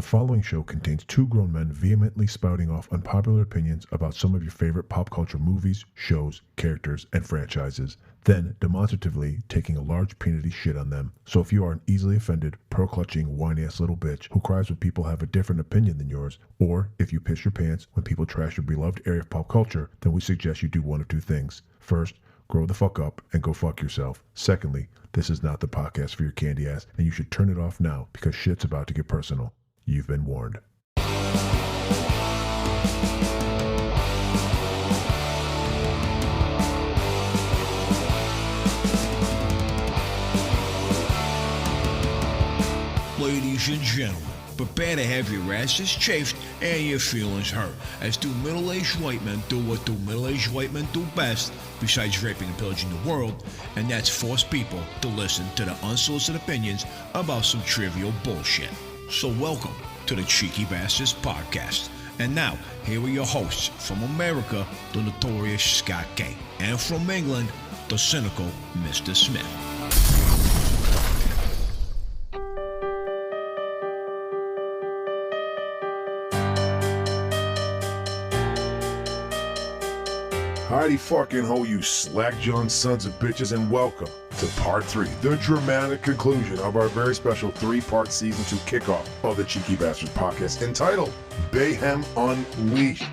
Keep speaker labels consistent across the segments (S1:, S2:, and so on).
S1: following show contains two grown men vehemently spouting off unpopular opinions about some of your favorite pop culture movies, shows, characters, and franchises, then demonstratively taking a large peanutty shit on them. So if you are an easily offended, pearl-clutching, whiny-ass little bitch who cries when people have a different opinion than yours, or if you piss your pants when people trash your beloved area of pop culture, then we suggest you do one of two things. First, grow the fuck up and go fuck yourself. Secondly, this is not the podcast for your candy ass, and you should turn it off now because shit's about to get personal. You've been warned.
S2: Ladies and gentlemen, prepare to have your asses chafed and your feelings hurt as two middle-aged white men do what two middle-aged white men do best besides raping and pillaging the world, and that's force people to listen to the unsolicited opinions about some trivial bullshit. So welcome to the Cheeky Bastards Podcast. And now, here are your hosts. From America, the notorious Scott K. And from England, the cynical Mr. Smith.
S1: Heidi fucking ho, you slack-jawed sons of bitches, and welcome to Part 3, the dramatic conclusion of our very special 3-part Season 2 kickoff of the Cheeky Bastards podcast entitled Bayhem Unleashed.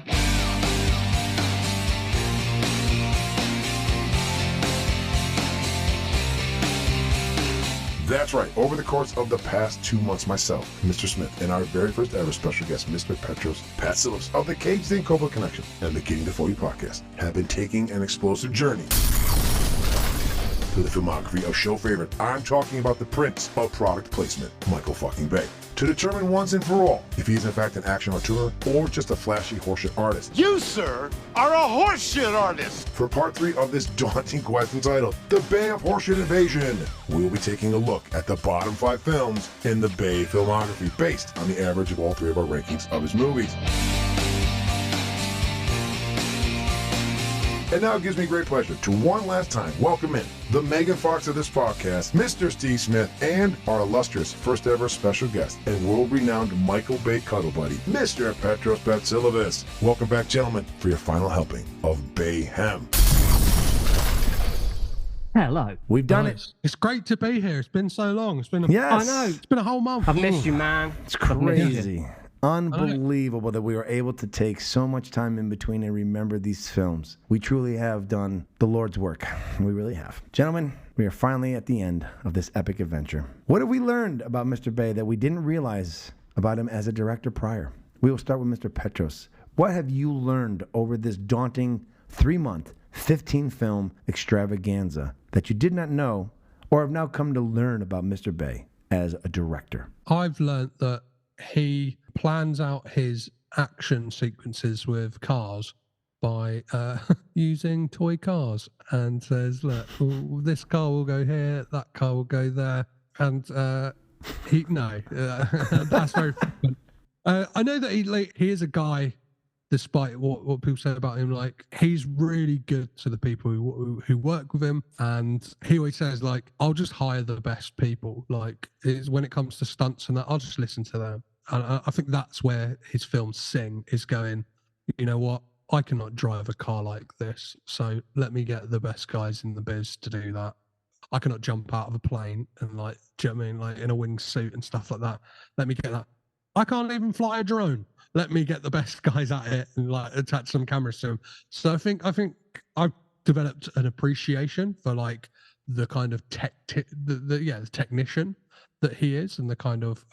S1: That's right, over the course of the past 2 months, myself, Mr. Smith, and our very first ever special guest, Mr. Petros Patsilivas of the Cage Thing Coppola Connection and the Getting DaFoe podcast, have been taking an explosive journey through the filmography of show favorite. I'm talking about the prince of product placement, Michael fucking Bay, to determine once and for all if he is in fact an action auteur or just a flashy horseshit artist.
S3: You, sir, are a horseshit artist!
S1: For part 3 of this daunting quest entitled The Bay of Horseshit Invasion, we'll be taking a look at the bottom 5 films in the Bay filmography based on the average of all 3 of our rankings of his movies. And now it gives me great pleasure to one last time welcome in the Megan Fox of this podcast, Mr. Steve Smith, and our illustrious first ever special guest and world-renowned Michael Bay cuddle buddy, Mr. Petros Patsilivas. Welcome back, gentlemen, for your final helping of Bayhem.
S4: Hello.
S5: We've done it.
S6: It's great to be here. It's been so long. It's been
S5: Yes.
S4: I know.
S6: It's been a whole month.
S4: I've missed you, man.
S5: It's crazy. Unbelievable that we were able to take so much time in between and remember these films. We truly have done the Lord's work. We really have. Gentlemen, we are finally at the end of this epic adventure. What have we learned about Mr. Bay that we didn't realize about him as a director prior? We will start with Mr. Petros. What have you learned over this daunting 3-month, 15-film extravaganza that you did not know or have now come to learn about Mr. Bay as a director?
S6: I've learned that he plans out his action sequences with cars by using toy cars and says, look, this car will go here, that car will go there. And that's very frequent. I know that he is a guy, despite what people say about him, like he's really good to the people who work with him, and he always says like, I'll just hire the best people. Like when it comes to stunts and that, I'll just listen to them. And I think that's where his films sing, is going, you know what, I cannot drive a car like this, so let me get the best guys in the biz to do that. I cannot jump out of a plane and like, do you know what I mean, like in a wingsuit and stuff like that. Let me get that. I can't even fly a drone. Let me get the best guys at it and like attach some cameras to them. So I think I've developed an appreciation for like the kind of the technician that he is, and the kind of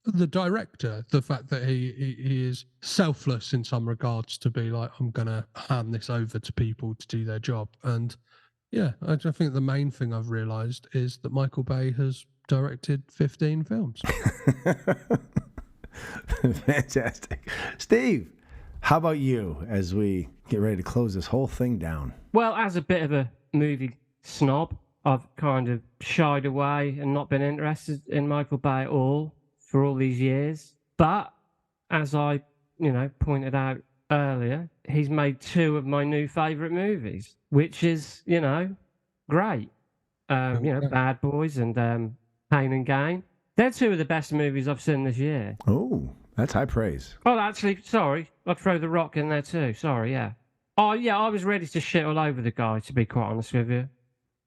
S6: the director, the fact that he is selfless in some regards to be like, I'm gonna hand this over to people to do their job. And yeah, I think the main thing I've realized is that Michael Bay has directed 15 films.
S5: Fantastic. Steve, how about you as we get ready to close this whole thing down?
S4: Well, as a bit of a movie snob, I've kind of shied away and not been interested in Michael Bay at all for all these years. But as I, pointed out earlier, he's made 2 of my new favourite movies, which is, great. Bad Boys and Pain and Gain. They're two of the best movies I've seen this year.
S5: Oh, that's high praise.
S4: Oh, actually, sorry. I'd throw The Rock in there too. Sorry, yeah. Oh, yeah, I was ready to shit all over the guy, to be quite honest with you.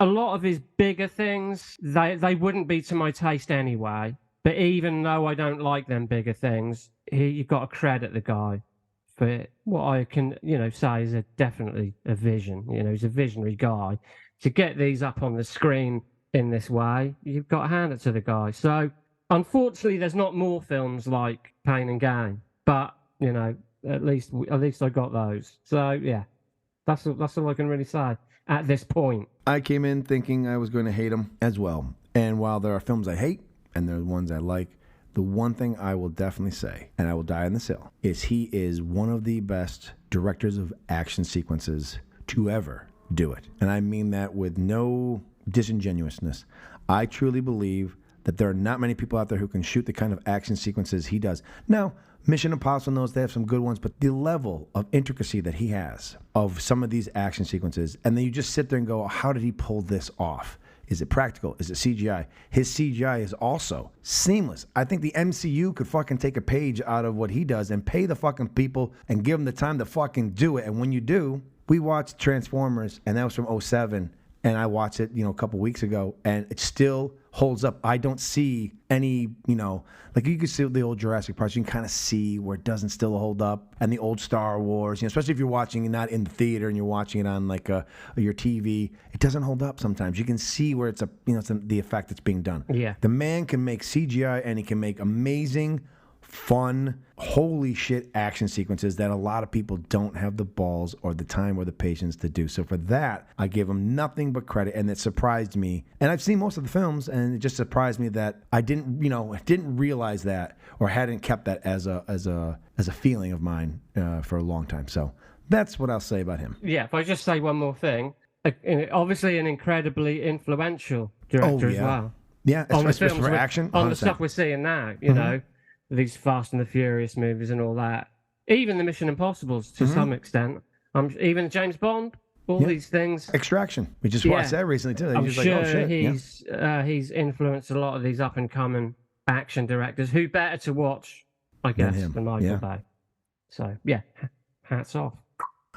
S4: A lot of his bigger things, they wouldn't be to my taste anyway. But even though I don't like them bigger things, you've got to credit the guy for what I can, say is definitely a vision. He's a visionary guy. To get these up on the screen in this way, you've got to hand it to the guy. So, unfortunately, there's not more films like Pain and Gain. But, at least I got those. So, yeah, that's all I can really say at this point.
S5: I came in thinking I was going to hate him as well. And while there are films I hate and there are ones I like, the one thing I will definitely say, and I will die on this hill, is he is one of the best directors of action sequences to ever do it. And I mean that with no disingenuousness. I truly believe that there are not many people out there who can shoot the kind of action sequences he does. Now, Mission Impossible knows they have some good ones, but the level of intricacy that he has of some of these action sequences, and then you just sit there and go, how did he pull this off? Is it practical? Is it CGI? His CGI is also seamless. I think the MCU could fucking take a page out of what he does and pay the fucking people and give them the time to fucking do it. And when you do, we watched Transformers, and that was from 2007, and I watched it, a couple weeks ago, and it still holds up. I don't see any, like you can see the old Jurassic Park, you can kind of see where it doesn't still hold up, and the old Star Wars, especially if you're watching it not in the theater and you're watching it on like your TV, it doesn't hold up sometimes. You can see where it's the effect that's being done.
S4: Yeah.
S5: The man can make CGI, and he can make amazing, fun, holy shit action sequences that a lot of people don't have the balls or the time or the patience to do. So for that, I give him nothing but credit, and it surprised me. And I've seen most of the films, and it just surprised me that I didn't realize that or hadn't kept that as a feeling of mine for a long time. So that's what I'll say about him.
S4: Yeah, if I just say one more thing, obviously an incredibly influential director as well.
S5: Yeah, especially for action.
S4: On the stuff we're seeing now, you know. These Fast and the Furious movies and all that. Even the Mission Impossibles to some extent. Even James Bond, all these things.
S5: Extraction. We just watched that recently too.
S4: I'm sure he's influenced a lot of these up and coming action directors. Who better to watch, I guess, than Michael Bay. So yeah, hats off.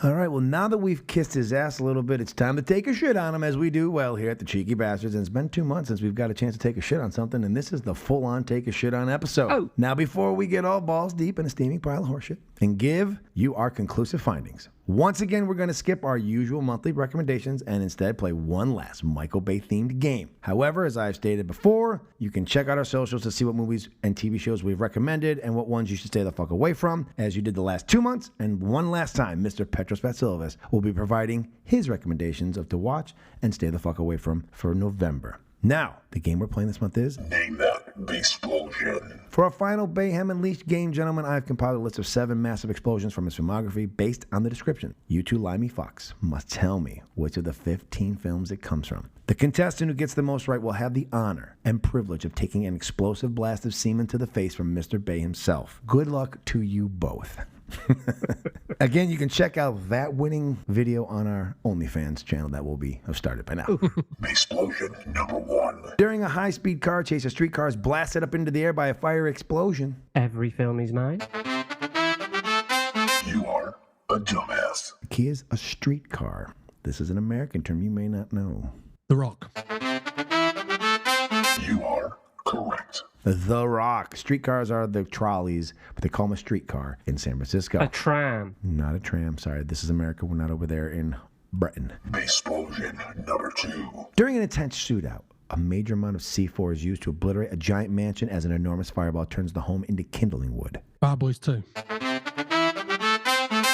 S5: All right, well, now that we've kissed his ass a little bit, it's time to take a shit on him, as we do well here at the Cheeky Bastards. And it's been 2 months since we've got a chance to take a shit on something, and this is the full-on take a shit on episode.
S4: Oh.
S5: Now, before we get all balls deep in a steaming pile of horseshit and give you our conclusive findings, once again, we're going to skip our usual monthly recommendations and instead play one last Michael Bay-themed game. However, as I've stated before, you can check out our socials to see what movies and TV shows we've recommended and what ones you should stay the fuck away from, as you did the last 2 months. And one last time, Mr. Petros Patsilivas will be providing his recommendations of to watch and stay the fuck away from for November. Now, the game we're playing this month is
S7: Name That Explosion.
S5: For our final Bayhem Unleashed game, gentlemen, I've compiled a list of 7 massive explosions from his filmography based on the description. You two limey fucks must tell me which of the 15 films it comes from. The contestant who gets the most right will have the honor and privilege of taking an explosive blast of semen to the face from Mr. Bay himself. Good luck to you both. Again, you can check out that winning video on our OnlyFans channel that will be started by now.
S7: Explosion number 1.
S5: During a high-speed car chase, a streetcar is blasted up into the air by a fire explosion.
S4: Every film he's made.
S7: You are a dumbass.
S5: The key is a streetcar. This is an American term you may not know.
S6: The Rock.
S7: You are correct.
S5: The Rock. Streetcars are the trolleys, but they call them a streetcar in San Francisco.
S4: A tram.
S5: Not a tram. Sorry, this is America. We're not over there in Britain.
S7: Explosion number 2.
S5: During an intense shootout, a major amount of C4 is used to obliterate a giant mansion as an enormous fireball turns the home into kindling wood.
S6: Bad Boys 2.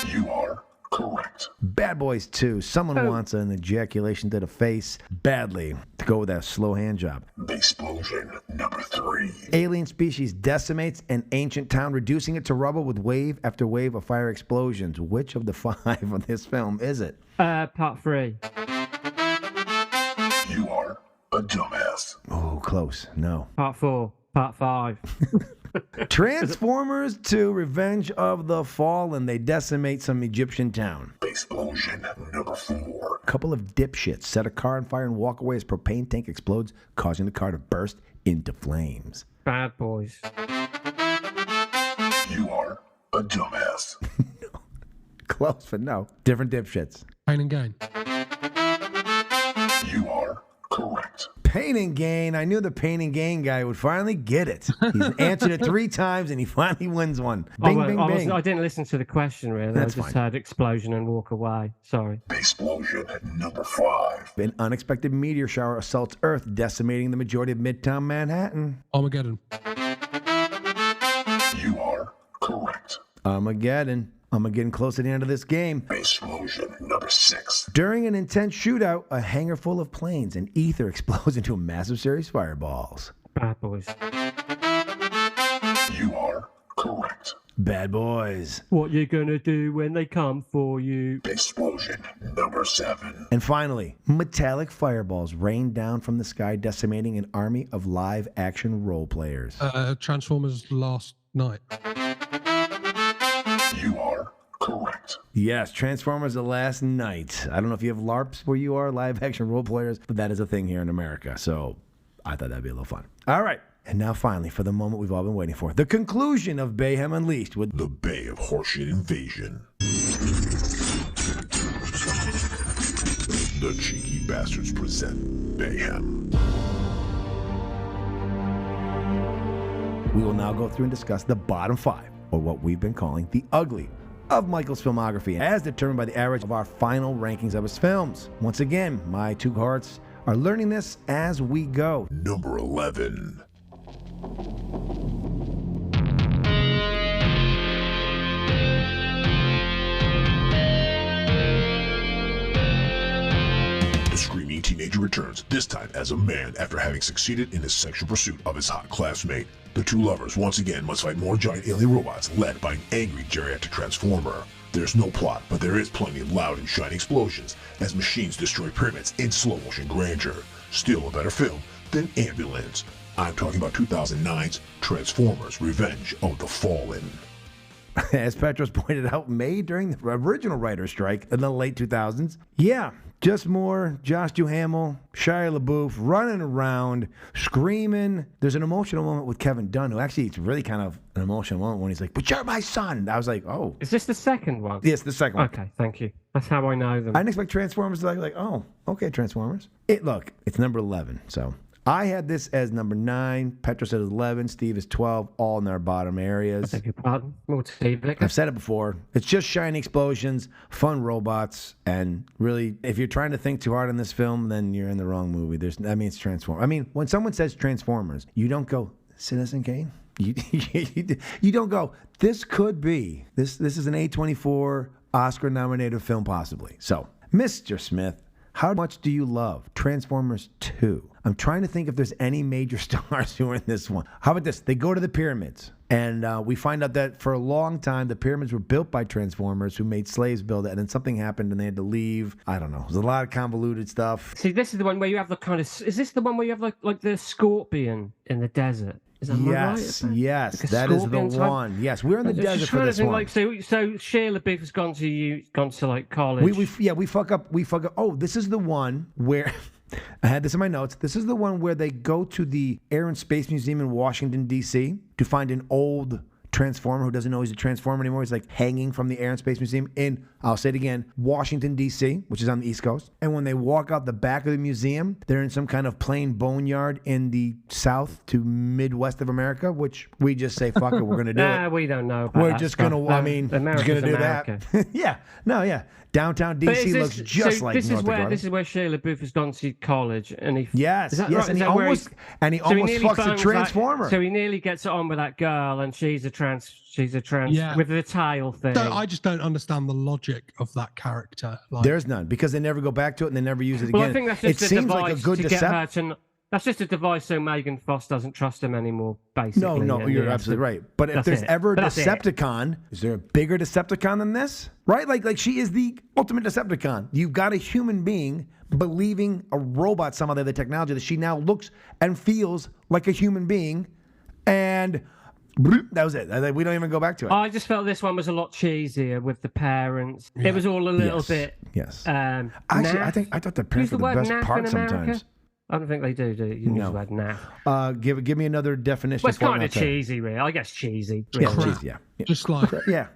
S7: You are correct.
S5: Bad Boys 2. Someone wants an ejaculation to the face badly to go with that slow hand job.
S7: Explosion number 3.
S5: Alien species decimates an ancient town, reducing it to rubble with wave after wave of fire explosions. Which of the 5 of this film is it?
S4: Part 3.
S7: You are a dumbass.
S5: Oh, close. No.
S4: Part 4. Part 5.
S5: Transformers 2, Revenge of the Fallen. They decimate some Egyptian town.
S7: Explosion number 4.
S5: A couple of dipshits set a car on fire and walk away as propane tank explodes, causing the car to burst into flames.
S4: Bad Boys.
S7: You are a dumbass.
S5: Close, but no. Different dipshits.
S6: Pain and Gain.
S7: You are correct.
S5: Pain and Gain. I knew the Pain and Gain guy would finally get it. He's answered it 3 times and he finally wins one. Bing, bing, bing.
S4: I didn't listen to the question, really.
S5: That's
S4: I just
S5: fine.
S4: heard explosion and walk away. Sorry.
S7: Explosion number 5.
S5: An unexpected meteor shower assaults Earth, decimating the majority of Midtown Manhattan.
S6: Armageddon.
S7: You are correct.
S5: Armageddon. I'm getting close to the end of this game.
S7: Explosion number 6.
S5: During an intense shootout, a hangar full of planes and ether explodes into a massive series of fireballs.
S4: Bad Boys.
S7: You are correct.
S5: Bad Boys.
S4: What you gonna do when they come for you?
S7: Explosion number 7.
S5: And finally, metallic fireballs rain down from the sky, decimating an army of live-action role players.
S6: Transformers Last Night.
S7: You are correct.
S5: Yes, Transformers: The Last Night. I don't know if you have LARPs where you are, live-action role players, but that is a thing here in America, so I thought that'd be a little fun. All right, and now finally, for the moment we've all been waiting for, the conclusion of Bayhem Unleashed with
S7: The Bay of Horseshit Invasion. The Cheeky Bastards present Bayhem.
S5: We will now go through and discuss the bottom 5, or what we've been calling the ugly of Michael's filmography, as determined by the average of our final rankings of his films. Once again, my 2 hearts are learning this as we go.
S7: Number 11. The screaming teenager returns, this time as a man after having succeeded in his sexual pursuit of his hot classmate. The 2 lovers once again must fight more giant alien robots led by an angry geriatric transformer. There's no plot, but there is plenty of loud and shiny explosions as machines destroy pyramids in slow motion grandeur. Still a better film than Ambulance. I'm talking about 2009's Transformers: Revenge of the Fallen.
S5: As Petros pointed out, made during the original writer's strike in the late 2000s. Yeah, just more Josh Duhamel, Shia LaBeouf running around, screaming. There's an emotional moment with Kevin Dunn, who actually, it's really kind of an emotional moment when he's like, "But you're my son." I was like, oh.
S4: Is this the second one?
S5: Yes, the second one.
S4: Okay, thank you. That's how I know them.
S5: I didn't expect Transformers to like, oh, okay, Transformers. Look, it's number 11, so. I had this as number 9. Petros said 11. Steve is 12. All in our bottom areas.
S4: I beg your pardon. More tea, Vic.
S5: I've said it before. It's just shiny explosions, fun robots, and really, if you're trying to think too hard on this film, then you're in the wrong movie. It's Transformers. I mean, when someone says Transformers, you don't go, Citizen Kane? You don't go, this could be. This is an A24 Oscar-nominated film, possibly. So, Mr. Smith, how much do you love Transformers 2? I'm trying to think if there's any major stars who are in this one. How about this? They go to the pyramids, and we find out that for a long time, the pyramids were built by Transformers who made slaves build it, and then something happened and they had to leave. I don't know. There's a lot of convoluted stuff.
S4: See, this is the one where you have the kind of... Is this the one where you have like the scorpion in the desert? Is that
S5: Yes,
S4: right?
S5: yes,
S4: Like a
S5: that is the
S4: scorpion type?
S5: one. Yes, we're in the
S4: I'm
S5: desert
S4: just
S5: for
S4: trying to
S5: this
S4: think,
S5: one.
S4: like, so Shia LaBeouf has gone to like college.
S5: We fuck up. Oh, this is the one where I had this in my notes. This is the one where they go to the Air and Space Museum in Washington, D.C. to find an old Transformer who doesn't know he's a Transformer anymore. He's like hanging from the Air and Space Museum in, I'll say it again, Washington, D.C., which is on the East Coast. And when they walk out the back of the museum, they're in some kind of plain boneyard in the South to Midwest of America, which we just say, fuck it, we're going to do it.
S4: We don't know about
S5: We're
S4: that
S5: just
S4: stuff.
S5: going to, I mean, we're
S4: America's
S5: going to do
S4: America.
S5: that. Yeah. Downtown
S4: But
S5: D.C.
S4: is
S5: looks
S4: this-
S5: just
S4: so
S5: like
S4: this
S5: North
S4: is where
S5: Dakota.
S4: This is where Shia LaBeouf has gone to college, and he
S5: Yes,
S4: is that
S5: yes,
S4: right?
S5: and
S4: Is
S5: he
S4: that where
S5: almost
S4: nearly
S5: fucks a
S4: bones
S5: Transformer.
S4: so he nearly gets it on with that girl, and she's a trans
S6: Yeah.
S4: with the tile thing.
S6: I just don't understand the logic of that character. Like,
S5: There's none, because they never go back to it and they never use it again.
S4: Well, I think that's
S5: it
S4: just a
S5: seems
S4: device
S5: like a good
S4: to get her
S5: deception.
S4: to. That's just a device so Megan Foss doesn't trust him anymore, basically.
S5: No,
S4: and
S5: you're
S4: he has
S5: absolutely
S4: to-
S5: right. But if
S4: that's
S5: there's
S4: it.
S5: ever a
S4: That's it.
S5: Decepticon, is there a bigger Decepticon than this? Right? Like she is the ultimate Decepticon. You've got a human being believing a robot somehow they have the technology that she now looks and feels like a human being, and that was it. We don't even go back to it.
S4: I just felt this one was a lot cheesier with the parents. It was all a little bit.
S5: Yes.
S4: Actually,
S5: I thought the parents were the best part sometimes.
S4: I don't think they do. You use the word naff.
S5: Give me another definition.
S4: Well, it's kind of cheesy, really. I guess cheesy. Really.
S5: Yeah, cheesy. Yeah.
S6: Just like
S5: yeah.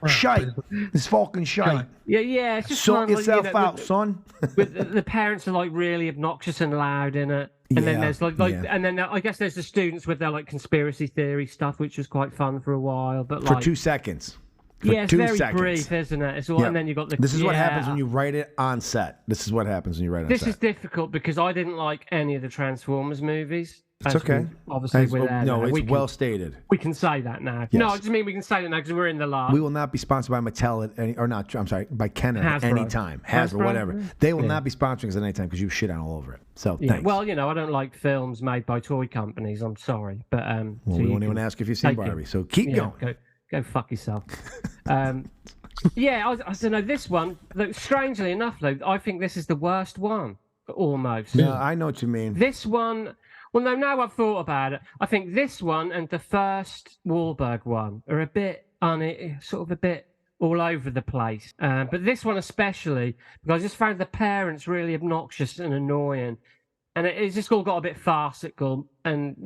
S5: Shite. It's fucking shite.
S4: Yeah. It's just
S5: sort
S4: kind of
S5: yourself out, son.
S4: with the parents are like really obnoxious and loud in it, and then there's and then I guess there's the students with their like conspiracy theory stuff, which was quite fun for a while, but
S5: for
S4: like
S5: 2 seconds.
S4: It's very brief, isn't it? It's all, and then you got the.
S5: This is what happens when you write it on set. This is what happens when you write it on set.
S4: This is difficult because I didn't like any of the Transformers movies.
S5: It's okay.
S4: Obviously, it's
S5: well stated.
S4: We can say that now.
S5: Yes.
S4: No, I just mean we can say that now because we're in the last.
S5: We will not be sponsored by Mattel at any, or not. I'm sorry, by Kenner at any time. Hasbro, whatever. They will not be sponsoring us at any time because you shit on all over it. So thanks.
S4: Well, I don't like films made by toy companies. I'm sorry, but
S5: well, we won't even ask if you've seen Barbie. So keep going.
S4: Go fuck yourself. I don't know. This one, strangely enough, though, I think this is the worst one, almost.
S5: Yeah, I know what you mean.
S4: This one, well, no, now I've thought about it, I think this one and the first Wahlberg one are a bit all over the place. But this one especially, because I just found the parents really obnoxious and annoying. And it's just all got a bit farcical. And,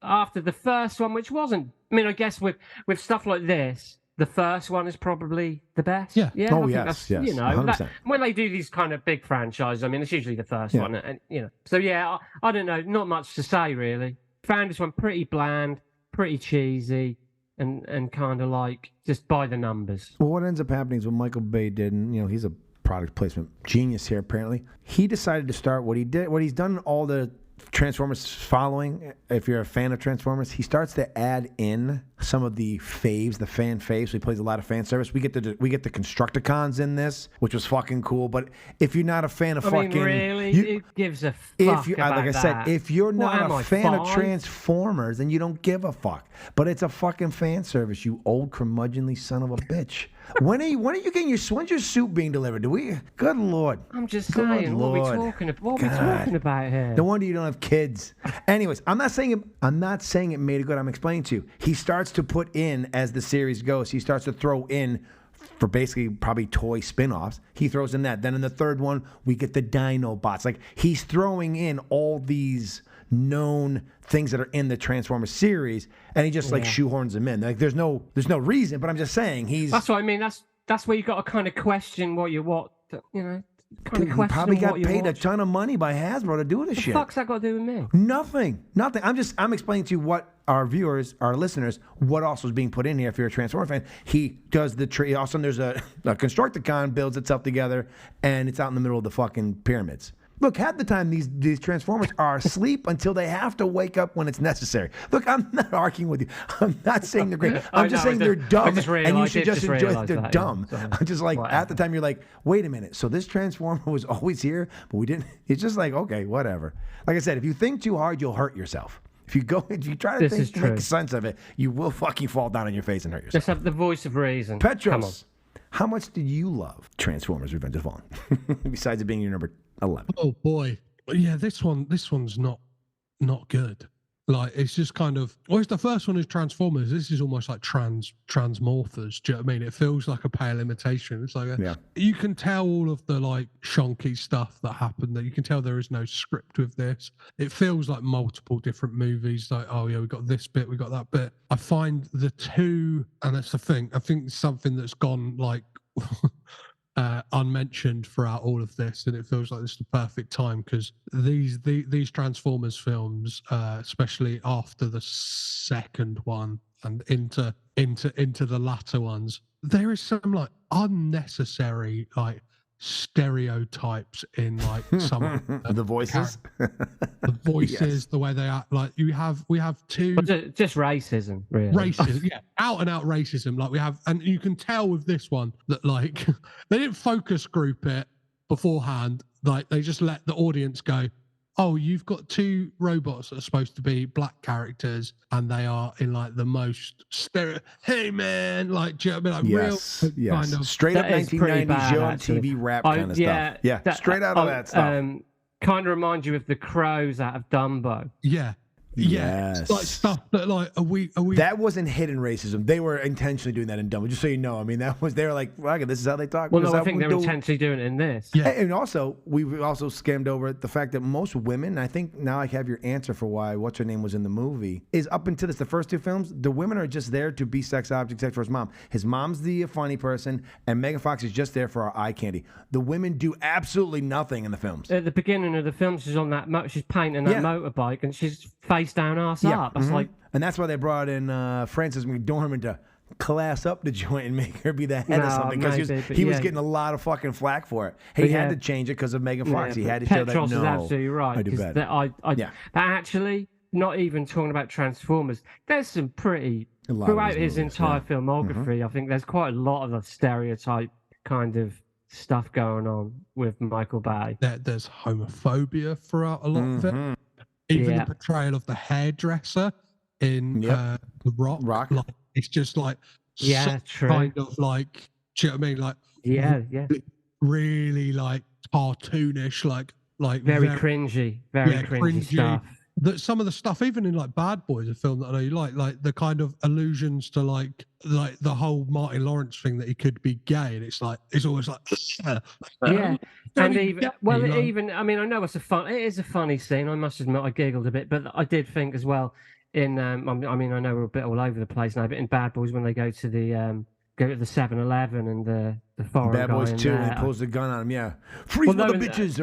S4: after the first one, which wasn't, I guess with stuff like this, the first one is probably the best.
S6: Yeah.
S5: Oh, yes. 100%.
S4: When they do these kind of big franchises, it's usually the first one. And, So, I don't know. Not much to say, really. Found this one pretty bland, pretty cheesy, and kind of like just by the numbers.
S5: Well, what ends up happening is what Michael Bay did, and, he's a product placement genius here, apparently. He decided to start what he did, what he's done in all the Transformers following. If you're a fan of Transformers, he starts to add in some of the faves, the fan faves. So he plays a lot of fan service. We get the Constructicons in this, which was fucking cool. But if you're not a fan of
S4: really, it gives a fuck about
S5: like I said,
S4: that.
S5: if you're not a fan of Transformers, then you don't give a fuck. But it's a fucking fan service, you old curmudgeonly son of a bitch. When are you getting when's your suit being delivered? Good Lord.
S4: I'm just saying, what are we talking about here?
S5: No wonder you don't have kids. Anyways, I'm not saying it made it good. I'm explaining to you. He starts to put in, as the series goes, he starts to throw in for basically probably toy spin-offs. He throws in that. Then in the third one, we get the Dinobots. Like, he's throwing in all these known things that are in the Transformers series, and he just shoehorns them in. Like, there's no reason, but I'm just saying
S4: That's what I mean. That's where you got to kind of question what. Kind of
S5: probably got paid a ton of money by Hasbro to do this shit.
S4: What the fuck's that got to do with me?
S5: Nothing. I'm explaining to you what our viewers, our listeners, what also is being put in here. If you're a Transformer fan, he does the tree. Also, there's a Constructicon builds itself together, and it's out in the middle of the fucking pyramids. Look, half the time these Transformers are asleep until they have to wake up when it's necessary. Look, I'm not arguing with you. I'm not saying they're great. I'm just saying they're dumb, and you should just enjoy that they're dumb. I'm just like, at the time, you're like, wait a minute. So this Transformer was always here, but we didn't. It's just like, okay, whatever. Like I said, if you think too hard, you'll hurt yourself. If you try to make sense of it, you will fucking fall down on your face and hurt yourself.
S4: Just have the voice of reason.
S5: Petros, how much did you love Transformers: Revenge of the Fallen? Besides it being your number 11.
S6: Oh boy, yeah, this one's not good. Like, it's just kind of, whereas the first one is Transformers, this is almost like Transmorphers. Do you know what I mean? It feels like a pale imitation. It's like you can tell all of the like shonky stuff that happened. That you can tell there is no script with this. It feels like multiple different movies. Like, oh yeah, we got this bit, we got that bit. I find the two, and that's the thing. I think it's something that's gone like unmentioned throughout all of this, and it feels like this is the perfect time because these Transformers films, especially after the second one and into the latter ones, there is some like unnecessary like stereotypes in like some of
S5: the voices,
S6: yes. The way they act. Like we have two,
S4: just racism, really.
S6: Racism, yeah, out and out racism. Like we have, and you can tell with this one that like they didn't focus group it beforehand. Like they just let the audience go, oh, you've got two robots that are supposed to be black characters, and they are in like the most hey man, like, do you know what I mean? Like,
S5: yes, real kind of straight up 1990s on TV rap kind of stuff. Yeah, straight out of that stuff.
S4: Kind of reminds you of the crows out of Dumbo.
S6: Yeah. Yeah, it's like stuff that like are we
S5: That wasn't hidden racism. They were intentionally doing that in Dumbo. Just so you know, I mean, they were like, well, this is how they talk.
S4: Well, no, I think they're intentionally doing it in this.
S5: Yeah, and also we also skimmed over the fact that most women, I think now I have your answer for why what's her name was in the movie, is up until the first two films, the women are just there to be sex objects except for his mom. His mom's the funny person, and Megan Fox is just there for our eye candy. The women do absolutely nothing in the films.
S4: At the beginning of the film, she's on that she's painting that motorbike, and she's face down, arse up. That's like,
S5: and that's why they brought in Frances McDormand to class up the joint and make her be the head of something, because he was getting a lot of fucking flack for it. He had to change it because of Megan Fox. He had to show that.
S4: Petros is absolutely right.
S5: I do better.
S4: But actually, not even talking about Transformers, there's some pretty throughout his entire filmography. I think there's quite a lot of the stereotype kind of stuff going on with Michael Bay.
S6: There's homophobia throughout a lot of it. Even the portrayal of the hairdresser in The Rock. Like, it's just like
S4: true.
S6: Kind of like, do you know what I mean? Like really like cartoonish, like
S4: very cringy, very cringy stuff.
S6: That some of the stuff, even in like Bad Boys, a film that I know you like the kind of allusions to like the whole Martin Lawrence thing that he could be gay, and it's always like
S4: and even I mean, I know it is a funny scene. I must admit I giggled a bit, but I did think as well in I mean, I know we're a bit all over the place now, but in Bad Boys when they go to the 7-Eleven and the foreign
S5: Bad Boys
S4: guy
S5: 2, and he pulls the gun on him. Freeze mother bitches!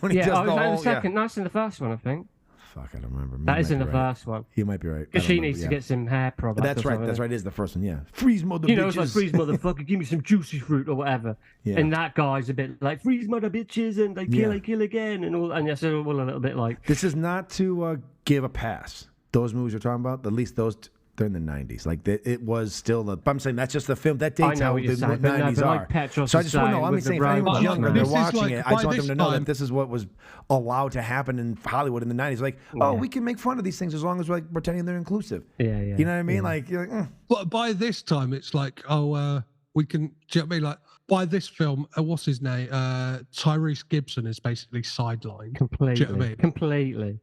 S5: When he does the whole,
S4: second. That's in the first one, I think.
S5: Fuck, I don't remember.
S4: That is in the first one.
S5: You might be right.
S4: Because she needs to get some hair product.
S5: That's right. That's right. It is the first one. Yeah. Freeze mother bitches.
S4: It's like freeze motherfucker. Give me some juicy fruit or whatever. Yeah. And that guy's a bit like freeze mother bitches and they kill again and all. And yes, all a little bit like.
S5: This is not to give a pass. Those movies you're talking about, at least those. They're in the 90s. Like, it was still the... I'm saying that's just the film. That dates how the 90s are.
S4: Like Petros
S5: so I just want to know, I'm saying if anyone's younger, they're watching it, I just want them to know that this is what was allowed to happen in Hollywood in the 90s. Like, we can make fun of these things as long as we're like pretending they're inclusive.
S4: Yeah.
S5: You know what I mean? Like, you're like,
S6: But by this time, it's like, we can... Do you know what I mean? Like, by this film, what's his name? Tyrese Gibson is basically sidelined.
S4: Completely.
S6: Do you know what I mean?
S4: Completely.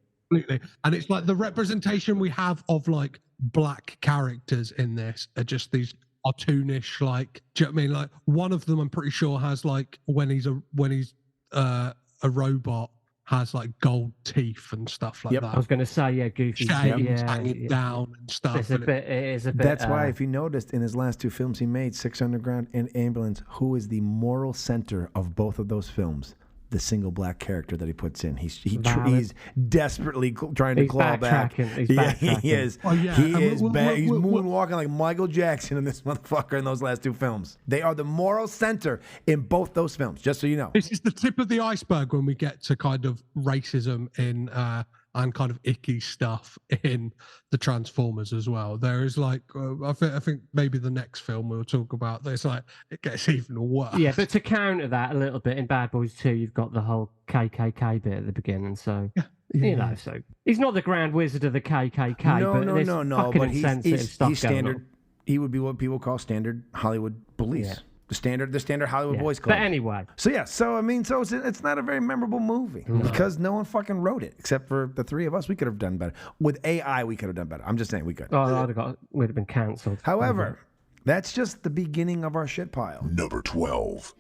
S6: And it's like the representation we have of like black characters in this are just these cartoonish, like, do you know what I mean? Like one of them I'm pretty sure has like when he's a robot has like gold teeth and stuff like that.
S4: I was going to say, goofy
S6: hanging down and stuff.
S4: It is a bit.
S5: That's why, if you noticed, in his last two films he made, Six Underground and Ambulance, who is the moral center of both of those films? The single black character that he puts in. He's desperately trying to claw back.
S4: He is.
S5: He is bad. He's moonwalking like Michael Jackson in this motherfucker in those last two films. They are the moral center in both those films, just so you know.
S6: This is the tip of the iceberg when we get to kind of racism in and kind of icky stuff in the Transformers as well. There is like, I think maybe the next film we'll talk about, there's like, it gets even worse.
S4: Yeah, but to counter that a little bit, in Bad Boys 2, you've got the whole KKK bit at the beginning, so... You know, so he's not the Grand Wizard of the KKK,
S5: no, but he's standard.
S4: On.
S5: He would be what people call standard Hollywood police. Yeah. The standard Hollywood boys club.
S4: But anyway.
S5: So it's not a very memorable movie because no one fucking wrote it except for the three of us. We could have done better. With AI, we could have done better. I'm just saying we could.
S4: We'd have been cancelled.
S5: However, that's just the beginning of our shit pile.
S7: Number 12.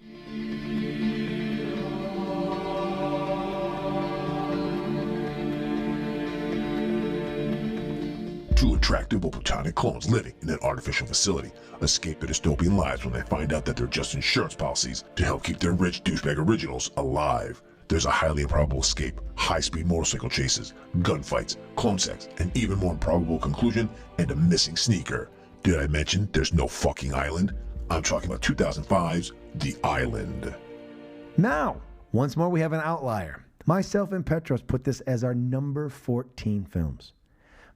S7: Two attractive but platonic clones living in an artificial facility escape their dystopian lives when they find out that they're just insurance policies to help keep their rich douchebag originals alive. There's a highly improbable escape, high-speed motorcycle chases, gunfights, clone sex, an even more improbable conclusion, and a missing sneaker. Did I mention there's no fucking island? I'm talking about 2005's The Island.
S5: Now, once more we have an outlier. Myself and Petros put this as our number 14 films.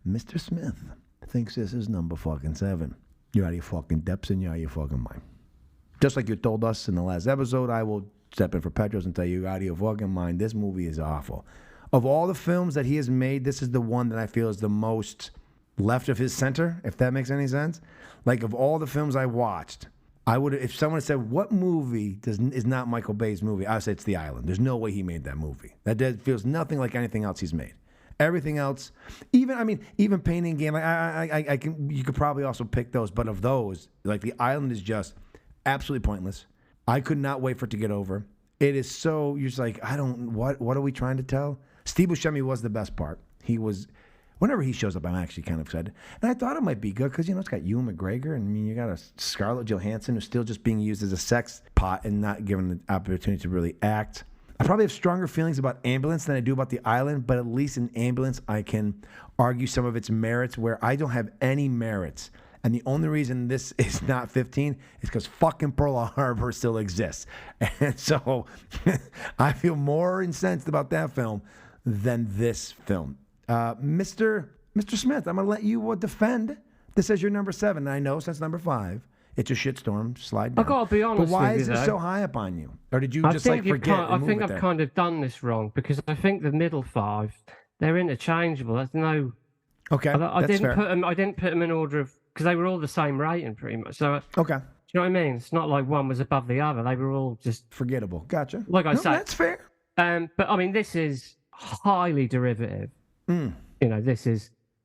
S5: Mr. Smith thinks this is number fucking 7. You're out of your fucking depths and you're out of your fucking mind. Just like you told us in the last episode, I will step in for Petros and tell you, you're out of your fucking mind. This movie is awful. Of all the films that he has made, this is the one that I feel is the most left of his center, if that makes any sense. Like, of all the films I watched, I would, if someone said, what movie is not Michael Bay's movie, I would say it's The Island. There's no way he made that movie. That feels nothing like anything else he's made. Everything else, even Pain and Gain, I can, you could probably also pick those, but of those, like The Island is just absolutely pointless. I could not wait for it to get over. It is so, you're just like, what are we trying to tell? Steve Buscemi was the best part. Whenever he shows up, I'm actually kind of excited. And I thought it might be good because, it's got Ewan McGregor, and you got a Scarlett Johansson who's still just being used as a sex pot and not given the opportunity to really act. I probably have stronger feelings about Ambulance than I do about The Island, but at least in Ambulance, I can argue some of its merits where I don't have any merits. And the only reason this is not 15 is because fucking Pearl Harbor still exists. And so I feel more incensed about that film than this film. Mr. Smith, I'm going to let you defend this as your number 7. I know since number 5, it's a shitstorm. Slide down.
S4: I got to be honest.
S5: But why
S4: with
S5: is
S4: you,
S5: it
S4: though?
S5: so high up on you? Or did you just forget?
S4: I think I've kind of done this wrong because I think the middle 5, they're interchangeable. There's no.
S5: Okay,
S4: I
S5: that's
S4: didn't
S5: fair.
S4: put them. I didn't put them in order of because they were all the same rating pretty much. So
S5: okay,
S4: do you know what I mean? It's not like one was above the other. They were all just
S5: forgettable. Gotcha.
S4: Like I say,
S5: that's fair.
S4: But I mean, this is highly derivative.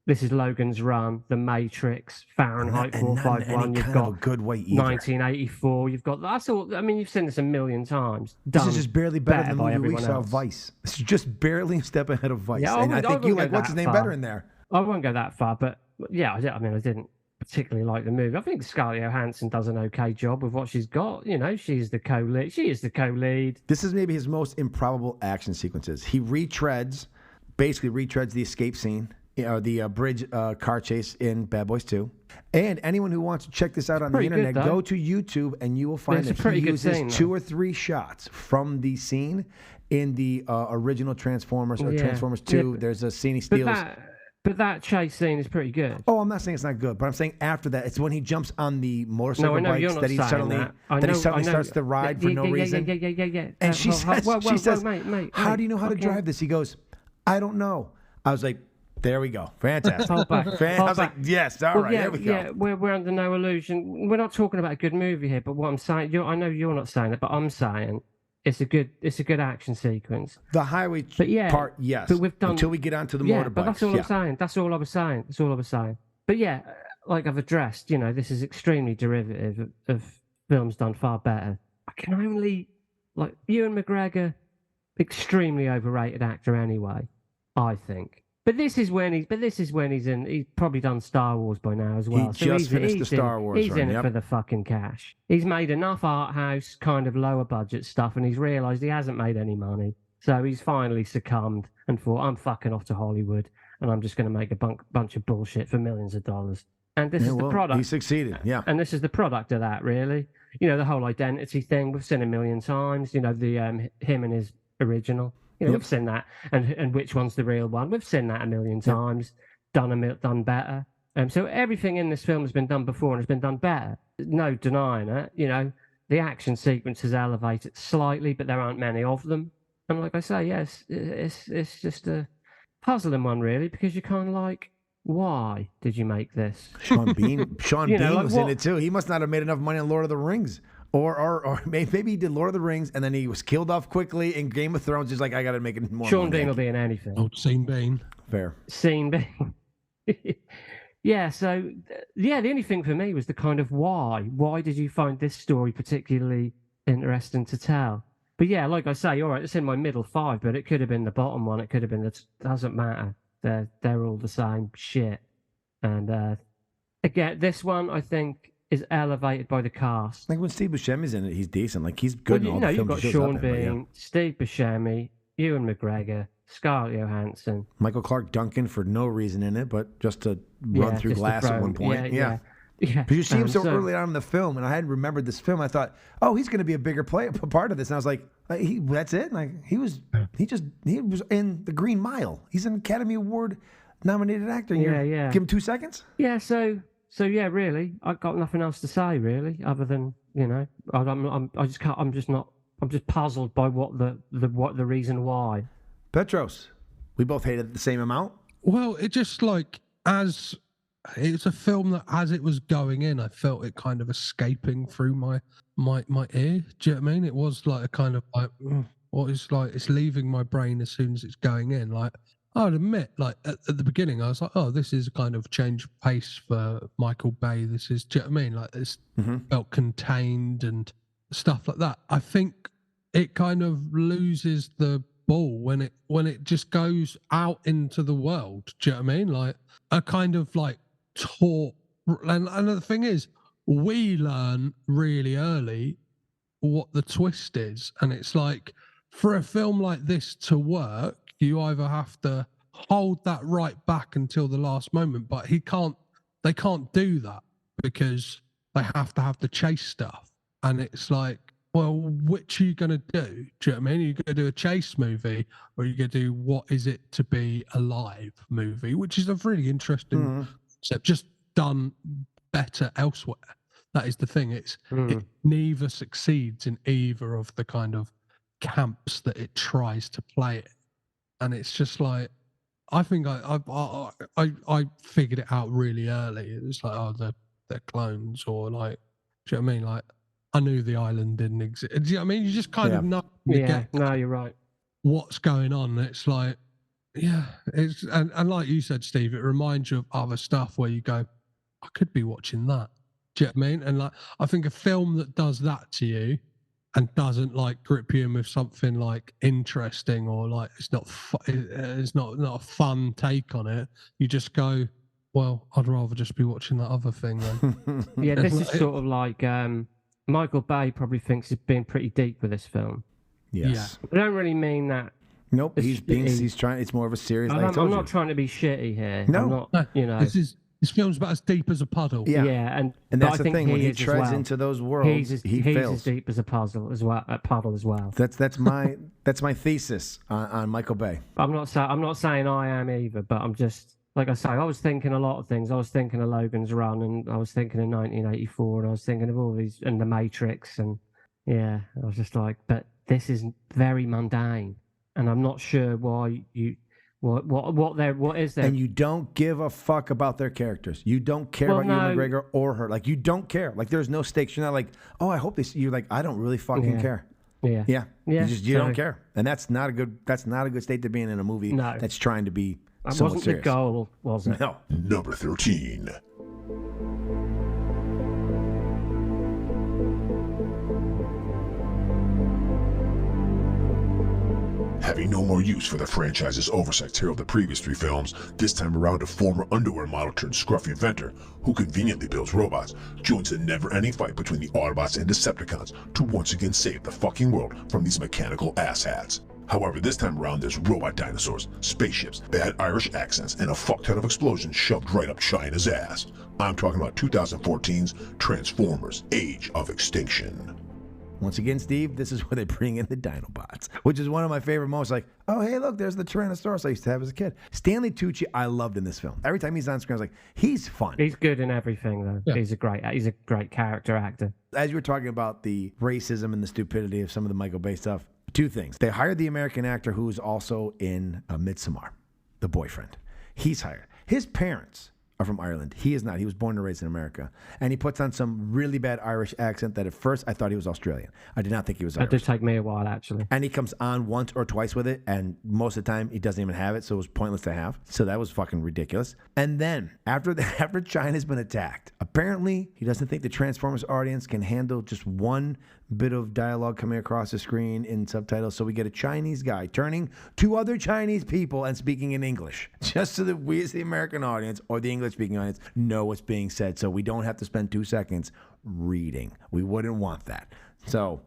S4: This is Logan's Run, The Matrix, Fahrenheit 451. You've got
S5: a good way either.
S4: 1984. You've got that's all. I mean, you've seen this a million times.
S5: This is just barely better than the movie we saw,
S4: else.
S5: Vice. This is just barely a step ahead of Vice.
S4: Yeah,
S5: I think you like what's his name better in there.
S4: I won't go that far, but yeah, I didn't particularly like the movie. I think Scarlett Johansson does an okay job with what she's got. She is the co-lead.
S5: This is maybe his most improbable action sequences. He basically retreads the escape scene, the bridge car chase in Bad Boys 2. And anyone who wants to check this out on the internet, go to YouTube and you will find that he uses 2 or 3 shots from the scene in the original Transformers or Transformers 2. Yeah, there's a scene he steals.
S4: But that chase scene is pretty good.
S5: Oh, I'm not saying it's not good, but I'm saying after that, it's when he jumps on the motorcycle bikes that he suddenly starts to ride for no reason.
S4: Yeah.
S5: And she says,
S4: mate,
S5: how do you know how to drive this? He goes, I don't know. I was like, there we go. Fantastic.
S4: Hold back.
S5: I was like, yes, all right, there we go.
S4: Yeah, we're under no illusion. We're not talking about a good movie here, but what I'm saying, I know you're not saying it, but I'm saying it's a good action sequence.
S5: The highway part, yes.
S4: But we've done
S5: until we get onto the motorbikes.
S4: Yeah, but that's all I'm saying. That's all I was saying. But yeah, like I've addressed, this is extremely derivative of films done far better. I can only Ewan McGregor, extremely overrated actor anyway, I think. But this is when he's in. He's probably done Star Wars by now as well.
S5: He just finished the Star Wars run.
S4: He's in it for the fucking cash. He's made enough art house kind of lower budget stuff, and he's realised he hasn't made any money. So he's finally succumbed and thought, I'm fucking off to Hollywood, and I'm just going to make a bunch of bullshit for millions of dollars. And this is the product.
S5: He succeeded. Yeah.
S4: And this is the product of that, really. The whole identity thing we've seen a million times. The him and his original. We've seen that, and which one's the real one? We've seen that a million times, done better. So everything in this film has been done before and has been done better. No denying it. The action sequences elevated slightly, but there aren't many of them. And like I say, yes, it's just a puzzling one, really, because you're kind of like, why did you make this?
S5: Sean Bean was in it too. He must not have made enough money on Lord of the Rings. Or maybe he did Lord of the Rings and then he was killed off quickly in Game of Thrones. He's like, I got to make it more.
S4: Sean Bean will be in anything.
S6: Old Sean Bean.
S5: Fair.
S4: Sean Bean. Yeah. So the only thing for me was the kind of why. Why did you find this story particularly interesting to tell? But yeah, like I say, all right, it's in my middle 5, but it could have been the bottom one. It could have been doesn't matter. They're all the same shit. And again, this one I think is elevated by the cast.
S5: Like when Steve Buscemi's in it, he's decent. Like he's good in all the films.
S4: You've got Sean Bean, Steve Buscemi, Ewan McGregor, Scarlett Johansson,
S5: Michael Clark Duncan for no reason in it, but just to run through glass at one point. Yeah. Because you see him so early on in the film, and I hadn't remembered this film. I thought, oh, he's going to be a bigger part of this. And I was like, that's it. Like he was in The Green Mile. He's an Academy Award nominated actor. Yeah. Give him 2 seconds.
S4: Yeah. So yeah, really, I got nothing else to say really, other than I'm just puzzled by what the reason why.
S5: Petros, we both hated it the same amount.
S6: Well, it just it's a film that as it was going in, I felt it kind of escaping through my ear. Do you know what I mean? It was like a kind of like, it's leaving my brain as soon as it's going in. Like I'd admit, like at the beginning, I was like, "Oh, this is a kind of change of pace for Michael Bay. This is, do you know what I mean? Like it's felt contained and stuff like that." I think it kind of loses the ball when it just goes out into the world. Do you know what I mean? Like a kind of like taught, and the thing is, we learn really early what the twist is, and it's like for a film like this to work, you either have to hold that right back until the last moment, but they can't do that because they have to have the chase stuff. And it's like, well, which are you going to do? Do you know what I mean? Are you going to do a chase movie, or are you going to do what is it to be alive movie, which is a really interesting concept, just done better elsewhere. That is the thing. It neither succeeds in either of the kind of camps that it tries to play it. And it's just like, I think I figured it out really early. It was like, oh, they're clones, or like, do you know what I mean? Like, I knew the island didn't exist. Do you know what I mean? You just kind of know.
S4: No, you're right.
S6: What's going on? It's like, yeah, it's and like you said, Steve, it reminds you of other stuff where you go, I could be watching that. Do you know what I mean? And like, I think a film that does that to you and doesn't like grip you in with something like interesting, or like it's not a fun take on it, you just go, well, I'd rather just be watching that other thing then.
S4: Yeah, this is sort of like Michael Bay probably thinks he's been pretty deep with this film.
S5: Yes.
S4: I don't really mean that.
S5: Nope. He's trying. It's more of a serious.
S4: I'm not trying to be shitty here.
S5: No.
S4: I'm not, you know.
S6: This film's about as deep as a puddle.
S5: Yeah,
S4: and
S5: that's the thing. When he treads into those worlds, he fails.
S4: As deep as a puddle as well.
S5: That's my thesis on Michael Bay.
S4: I'm not saying I am either, but I'm just, like I say, I was thinking a lot of things. I was thinking of Logan's Run, and I was thinking of 1984, and I was thinking of all these, and The Matrix, and yeah, I was just like, but this is very mundane, and I'm not sure why you. What is there?
S5: And you don't give a fuck about their characters. You don't care about Ewan McGregor or her. Like, you don't care. Like, there's no stakes. You're not like, oh, I hope they see you. Like, I don't really fucking care. Yeah. You don't care. And that's not a good state to be in a movie that's trying to be somewhat
S4: wasn't
S5: serious.
S4: The goal, was it?
S5: No.
S7: Number 13. Having no more use for the franchise's oversight hero of the previous 3 films, this time around a former underwear model turned scruffy inventor, who conveniently builds robots, joins the never-ending fight between the Autobots and Decepticons to once again save the fucking world from these mechanical asshats. However, this time around there's robot dinosaurs, spaceships, bad Irish accents, and a fuck ton of explosions shoved right up China's ass. I'm talking about 2014's Transformers: Age of Extinction.
S5: Once again, Steve, this is where they bring in the Dinobots, which is one of my favorite moments. Like, oh, hey, look, there's the Tyrannosaurus I used to have as a kid. Stanley Tucci, I loved in this film. Every time he's on screen, I was like, he's fun.
S4: He's good in everything, though. Yeah. He's a great character actor.
S5: As you were talking about the racism and the stupidity of some of the Michael Bay stuff, 2 things. They hired the American actor who's also in Midsommar, the boyfriend. He's hired. His parents are from Ireland. He is not. He was born and raised in America. And he puts on some really bad Irish accent that at first I thought he was Australian. I did not think he was Irish.
S4: That did take me a while, actually.
S5: And he comes on once or twice with it, and most of the time he doesn't even have it, so it was pointless to have. So that was fucking ridiculous. And then, after China's been attacked, apparently he doesn't think the Transformers audience can handle just one bit of dialogue coming across the screen in subtitles, so we get a Chinese guy turning to other Chinese people and speaking in English, just so that we as the American audience or the English-speaking audience know what's being said, so we don't have to spend 2 seconds reading. We wouldn't want that. So,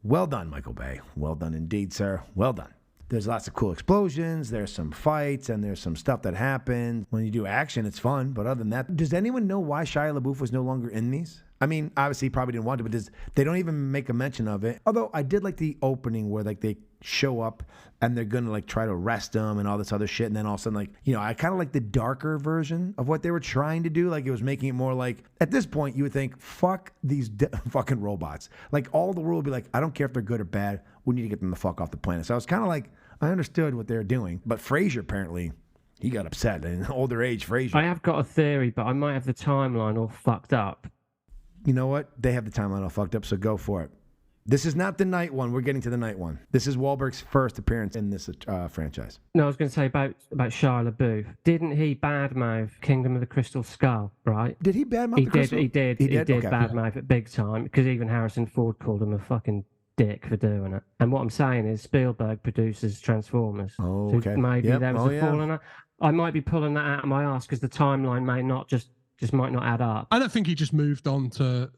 S5: well done, Michael Bay. Well done indeed, sir. Well done. There's lots of cool explosions, there's some fights, and there's some stuff that happens. When you do action, it's fun, but other than that, does anyone know why Shia LaBeouf was no longer in these? I mean, obviously he probably didn't want to, but they don't even make a mention of it. Although I did like the opening where like they show up and they're going to like try to arrest him and all this other shit. And then all of a sudden, like, you know, I kind of like the darker version of what they were trying to do. Like, it was making it more like, at this point, you would think, fuck these fucking robots. Like, all the world would be like, I don't care if they're good or bad. We need to get them the fuck off the planet. So I was kind of like, I understood what they were doing. But Fraser, apparently, he got upset. In older age, Fraser.
S4: I have got a theory, but I might have the timeline all fucked up.
S5: You know what? They have the timeline all fucked up, so go for it. This is not the night one. We're getting to the night one. This is Wahlberg's first appearance in this franchise.
S4: No, I was going to say about Shia LaBeouf. Didn't he badmouth Kingdom of the Crystal Skull, right?
S5: Did he badmouth the Crystal?
S4: He did
S5: Okay.
S4: badmouth it big time, because even Harrison Ford called him a fucking dick for doing it. And what I'm saying is Spielberg produces Transformers.
S5: Oh,
S4: So
S5: okay.
S4: maybe
S5: Yep.
S4: there was a fall in that. I might be pulling that out of my ass because the timeline may not just might not add up.
S6: I don't think he just moved on to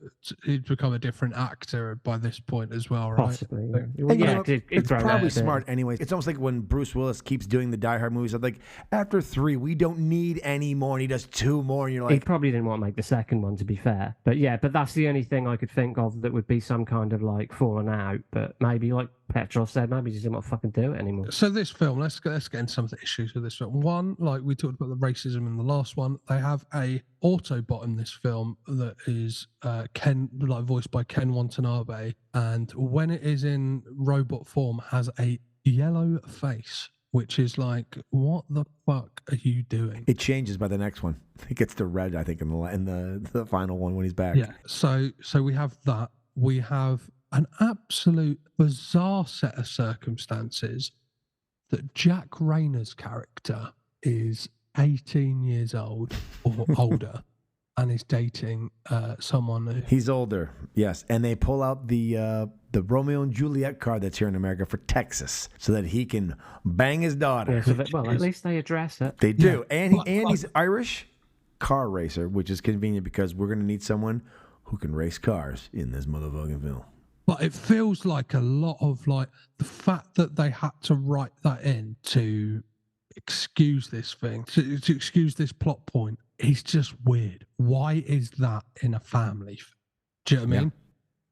S6: he'd become a different actor by this point as well, right?
S4: Possibly.
S5: And you know, it's probably
S4: that
S5: smart anyway. It's almost like when Bruce Willis keeps doing the Die Hard movies. I'm like, after 3, we don't need any more. And he does 2 more, and you're like,
S4: he probably didn't want to make the second one, to be fair. But yeah, but that's the only thing I could think of that would be some kind of like falling out. But maybe, like Petros said, maybe he just didn't want to fucking do it anymore.
S6: So this film, let's get into some of the issues with this film. One, like we talked about the racism in the last one, they have a Autobot in this film that is voiced by Ken Watanabe, and when it is in robot form, has a yellow face, which is like, what the fuck are you doing?
S5: it changes by the next one. It gets to red, I think, in the final one when he's back.
S6: Yeah. So we have that. We have an absolute bizarre set of circumstances that Jack Rayner's character is 18 years old or older and is dating someone who...
S5: He's older, yes. And they pull out the Romeo and Juliet card that's here in America for Texas so that he can bang his daughter.
S4: Yeah, so at least they address it.
S5: They do.
S6: Yeah.
S5: And he's Irish car racer, which is convenient because we're going to need someone who can race cars in this motherfucking film.
S6: But it feels like a lot of like the fact that they had to write that in to excuse this thing, to excuse this plot point, is just weird. Why is that in a family? Do you know what I mean?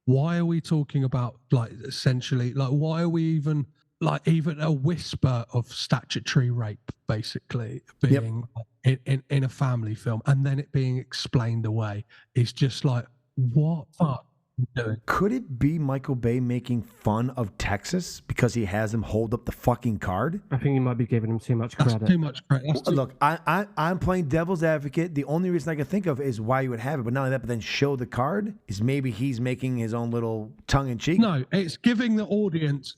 S6: Why are we talking about like essentially like why are we even a whisper of statutory rape basically being in a family film and then it being explained away? Is just like, what fuck?
S5: Could it be Michael Bay making fun of Texas because he has him hold up the fucking card?
S4: I think you might be giving him too much credit.
S6: That's too much credit.
S5: Look, I'm playing devil's advocate. The only reason I can think of is why you would have it, but not only that, but then show the card is maybe he's making his own little tongue in cheek.
S6: No, it's giving the audience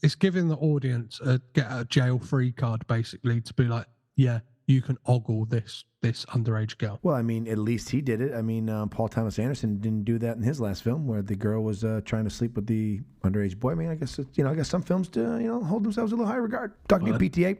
S6: a get a jail free card basically to be like, yeah, you can ogle this underage girl.
S5: Well, I mean, at least he did it. I mean, Paul Thomas Anderson didn't do that in his last film, where the girl was trying to sleep with the underage boy. I mean, I guess some films do, hold themselves in a little high regard. Talking to PTA.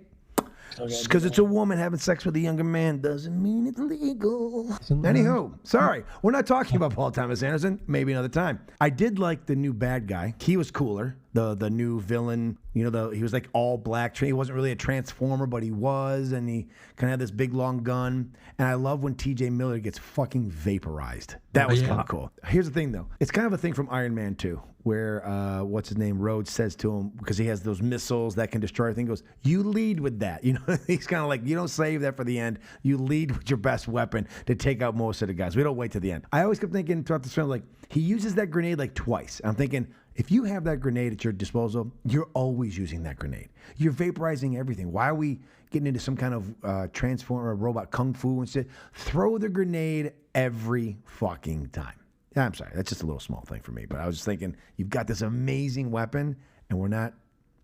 S5: Just because it's a woman having sex with a younger man doesn't mean it's legal. Anywho, sorry, we're not talking about Paul Thomas Anderson. Maybe another time. I did like the new bad guy. He was cooler. The new villain, he was like all black. He wasn't really a transformer, but he was, and he kind of had this big long gun. And I love when T.J. Miller gets fucking vaporized. That was kind of cool. Here's the thing, though. It's kind of a thing from Iron Man 2, where what's his name, Rhodes says to him, because he has those missiles that can destroy everything, goes, you lead with that. He's kind of like, you don't save that for the end. You lead with your best weapon to take out most of the guys. We don't wait to the end. I always kept thinking throughout this film, like, he uses that grenade like twice. I'm thinking, if you have that grenade at your disposal, you're always using that grenade. You're vaporizing everything. Why are we getting into some kind of transformer robot kung fu and shit? Throw the grenade every fucking time. I'm sorry, that's just a little small thing for me, but I was just thinking, you've got this amazing weapon, and we're not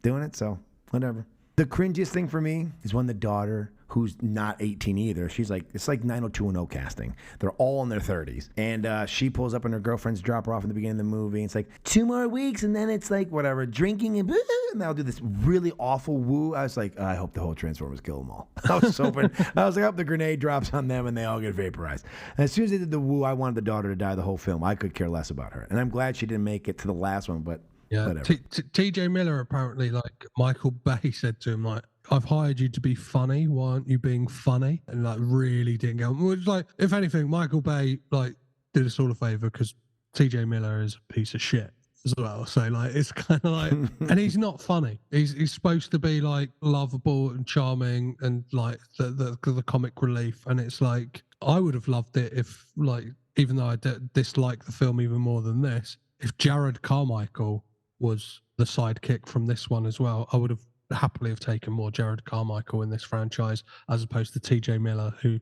S5: doing it, so whatever. The cringiest thing for me is when the daughter, who's not 18 either, she's like, it's like 90210 casting. They're all in their 30s. And she pulls up and her girlfriend's drop her off in the beginning of the movie. And it's like, 2 more weeks, and then it's like, whatever, drinking and they'll do this really awful woo. I was like, I hope the whole Transformers kill them all. I was hoping, I was like, I hope the grenade drops on them and they all get vaporized. And as soon as they did the woo, I wanted the daughter to die the whole film. I could care less about her. And I'm glad she didn't make it to the last one, but whatever.
S6: T.J. Miller apparently, like Michael Bay said to him, like, I've hired you to be funny. Why aren't you being funny? And like really didn't go. Which, like, if anything, Michael Bay like did us all a favor because T.J. Miller is a piece of shit as well. So like it's kind of like, and he's not funny. He's supposed to be like lovable and charming and like the comic relief. And it's like I would have loved it if like even though I dislike the film even more than this, if Jared Carmichael was the sidekick from this one as well, I would have happily have taken more Jared Carmichael in this franchise as opposed to TJ Miller, who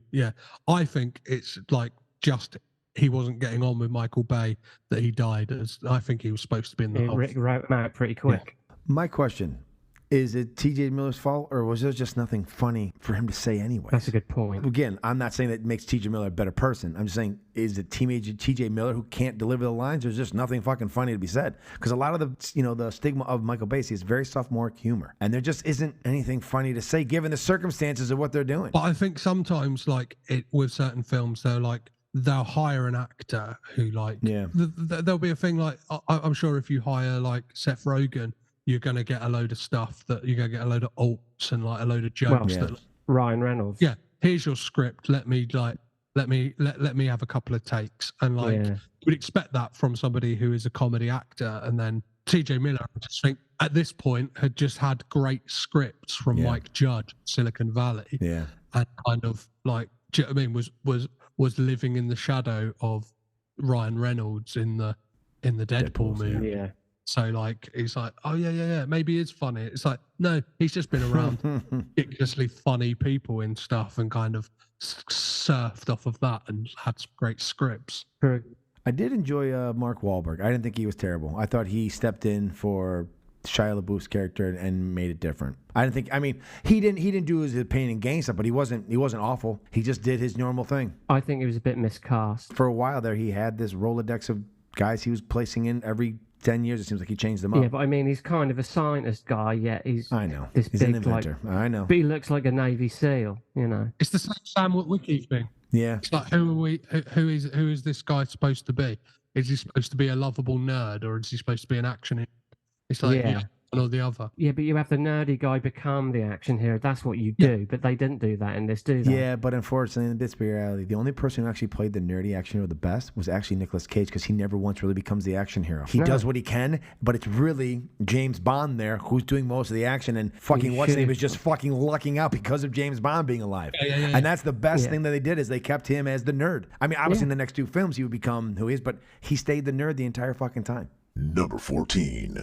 S6: I think it's like just he wasn't getting on with Michael Bay that he died. As I think he was supposed to be in the whole.
S4: Rick wrote him out pretty quick.
S5: My question. Is it T.J. Miller's fault, or was there just nothing funny for him to say anyway?
S4: That's a good point.
S5: Again, I'm not saying that makes T.J. Miller a better person. I'm just saying, is it T.J. Miller who can't deliver the lines? There's just nothing fucking funny to be said. Because a lot of the stigma of Michael Bay is very sophomoric humor, and there just isn't anything funny to say given the circumstances of what they're doing.
S6: But I think sometimes, like with certain films, they'll hire an actor who there'll be a thing like I'm sure if you hire like Seth Rogen, you're going to get a load of stuff that you're going to get a load of alts and like a load of jokes.
S4: Ryan Reynolds.
S6: Yeah, here's your script. Let me have a couple of takes, and you would expect that from somebody who is a comedy actor. And then T.J. Miller, I just think at this point had just had great scripts from Mike Judge, Silicon Valley, and kind of like, do you know what I mean? Was living in the shadow of Ryan Reynolds in the Deadpool movie.
S5: Yeah.
S6: So like he's like, oh yeah, maybe it's funny. It's like, no, he's just been around ridiculously funny people and stuff, and kind of surfed off of that and had some great scripts.
S5: I did enjoy Mark Wahlberg. I didn't think he was terrible. I thought he stepped in for Shia LaBeouf's character and made it different. I mean, he didn't do his pain and gain stuff, but he wasn't awful. He just did his normal thing.
S4: I think it was a bit miscast.
S5: For a while there, he had this Rolodex of guys he was placing in every 10 years. It seems like he changed them up.
S4: Yeah, but I mean, he's kind of a scientist guy, yet he's
S5: I know.
S4: This
S5: he's
S4: big,
S5: an inventor. I know.
S4: But he looks like a Navy SEAL, you know.
S6: It's the same Sam Witwicky thing.
S5: Yeah.
S6: It's like, who is this guy supposed to be? Is he supposed to be a lovable nerd, or is he supposed to be an action hero? It's like one or the other.
S4: Yeah, but you have the nerdy guy become the action hero. That's what you do. But they didn't do that in this, do they?
S5: Yeah, but unfortunately, in this reality, the only person who actually played the nerdy action hero the best was actually Nicolas Cage, because he never once really becomes the action hero. He does what he can, but it's really James Bond there who's doing most of the action, and fucking what's his name is just fucking lucking out because of James Bond being alive.
S6: Yeah.
S5: And that's the best thing that they did, is they kept him as the nerd. I mean, obviously in the next two films he would become who he is, but he stayed the nerd the entire fucking time.
S7: Number 14.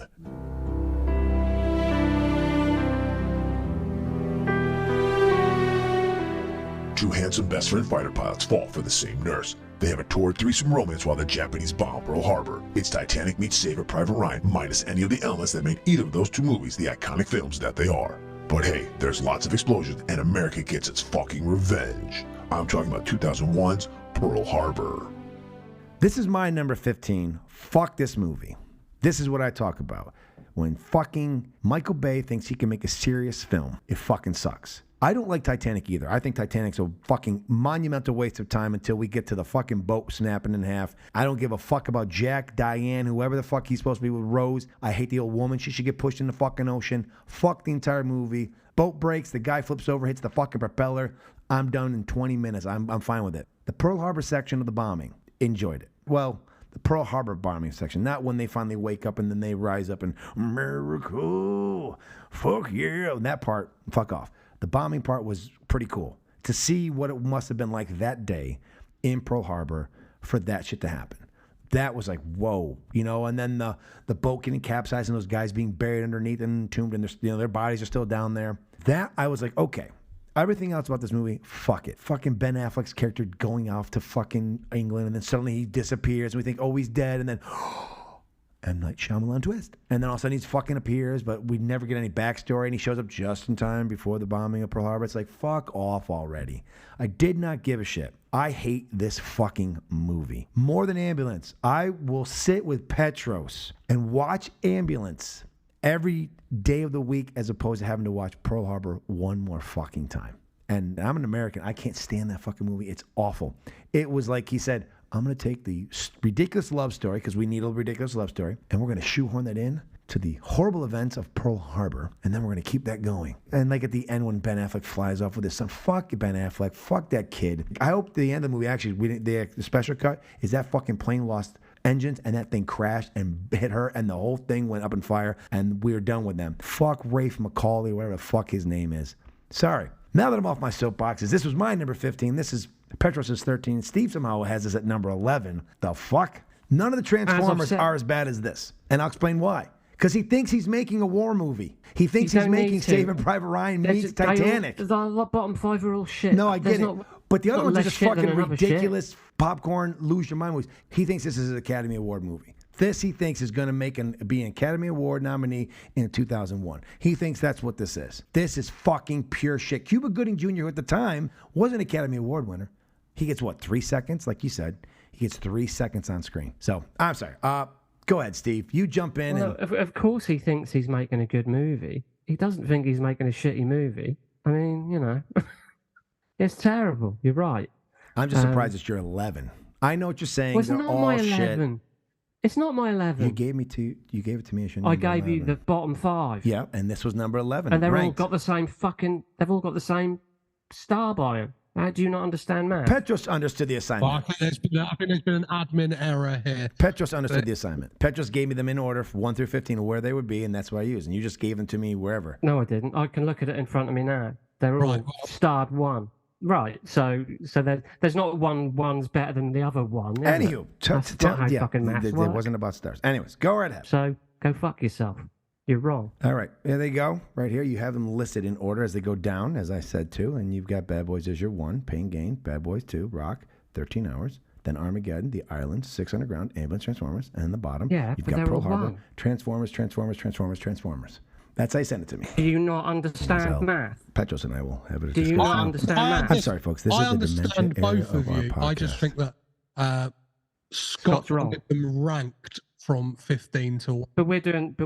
S7: Two handsome best friend fighter pilots fall for the same nurse. They have a torrid threesome romance while the Japanese bomb Pearl Harbor. It's Titanic meets Saving Private Ryan, minus any of the elements that made either of those two movies the iconic films that they are. But hey, there's lots of explosions, and America gets its fucking revenge. I'm talking about 2001's Pearl Harbor.
S5: This is my number 15. Fuck this movie. This is what I talk about. When fucking Michael Bay thinks he can make a serious film, it fucking sucks. I don't like Titanic either. I think Titanic's a fucking monumental waste of time until we get to the fucking boat snapping in half. I don't give a fuck about Jack, Diane, whoever the fuck he's supposed to be with, Rose. I hate the old woman. She should get pushed in the fucking ocean. Fuck the entire movie. Boat breaks. The guy flips over, hits the fucking propeller. I'm done in 20 minutes. I'm fine with it. The Pearl Harbor section of the bombing, enjoyed it. Well, the Pearl Harbor bombing section, not when they finally wake up and then they rise up and America, fuck yeah. And that part, fuck off. The bombing part was pretty cool. To see what it must have been like that day in Pearl Harbor for that shit to happen. That was like, whoa, you know, and then the boat getting capsized and those guys being buried underneath and entombed, and their bodies are still down there. That, I was like, okay. Everything else about this movie, fuck it. Fucking Ben Affleck's character going off to fucking England, and then suddenly he disappears, and we think, oh, he's dead, and then M. Night Shyamalan twist. And then all of a sudden he fucking appears, but we never get any backstory, and he shows up just in time before the bombing of Pearl Harbor. It's like, fuck off already. I did not give a shit. I hate this fucking movie. More than Ambulance. I will sit with Petros and watch Ambulance every day of the week as opposed to having to watch Pearl Harbor one more fucking time. And I'm an American. I can't stand that fucking movie. It's awful. It was like he said, I'm going to take the ridiculous love story, because we need a ridiculous love story, and we're going to shoehorn that in to the horrible events of Pearl Harbor, and then we're going to keep that going. And like at the end when Ben Affleck flies off with his son, fuck Ben Affleck, fuck that kid. I hope the end of the movie, actually, the special cut is that fucking plane lost engines and that thing crashed and hit her and the whole thing went up in fire and we were done with them. Fuck Rafe McCauley, whatever the fuck his name is. Sorry. Now that I'm off my soapboxes, this was my number 15. This is Petros' 13. Steve somehow has this at number 11. The fuck? None of the Transformers are as bad as this. And I'll explain why. Because he thinks he's making a war movie. He thinks he's making Saving Private Ryan meets Titanic.
S4: The bottom five are all shit.
S5: No, I get it. But the other ones are just fucking ridiculous popcorn, lose your mind movies. He thinks this is an Academy Award movie. This he thinks is going to be an Academy Award nominee in 2001. He thinks that's what this is. This is fucking pure shit. Cuba Gooding Jr., who at the time was an Academy Award winner, he gets what, 3 seconds? Like you said, he gets 3 seconds on screen. So I'm sorry. Go ahead, Steve. You jump in.
S4: Well, of course he thinks he's making a good movie. He doesn't think he's making a shitty movie. I mean, you know, it's terrible. You're right.
S5: I'm just surprised it's your 11. I know what you're saying.
S4: Well, it's
S5: They're
S4: not
S5: all
S4: my
S5: shit.
S4: 11. It's not my 11.
S5: You gave it to me as your
S4: I
S5: number
S4: gave
S5: 11.
S4: you the bottom 5.
S5: Yeah, and this was number 11.
S4: And they've all
S5: ranked.
S4: got the same they've all got the same star by them. How do you not understand math?
S5: Petros understood the assignment.
S6: Well, I think there's been an admin error here.
S5: Petros understood the assignment. Petros gave me them in order from 1 through 15 of where they would be, and that's what I used. And you just gave them to me wherever.
S4: No, I didn't. I can look at it in front of me now. They're all starred 1. Right. So there's not one's better than the other one.
S5: Anywho,
S4: that's not how fucking maths
S5: it
S4: work.
S5: wasn't about stars. Anyways, go right ahead.
S4: So go fuck yourself. You're wrong.
S5: All right, there they go. Right here, you have them listed in order as they go down, as I said too. And you've got Bad Boys as your 1, Pain Gain, Bad Boys 2, Rock, 13 Hours, then Armageddon, The Island, 6 Underground, Ambulance, Transformers, and the bottom, you've got Pearl Harbor, Transformers. That's how you sent it to me.
S4: Do you not understand math?
S5: Petros and I will have it.
S4: Do you not understand math?
S5: I'm sorry, folks. This is the
S6: understand
S5: dementia area
S6: both of
S5: of our
S6: you.
S5: podcast.
S6: I just think that Scott's
S4: wrong.
S6: got them ranked from 15 to 1.
S4: But we're doing.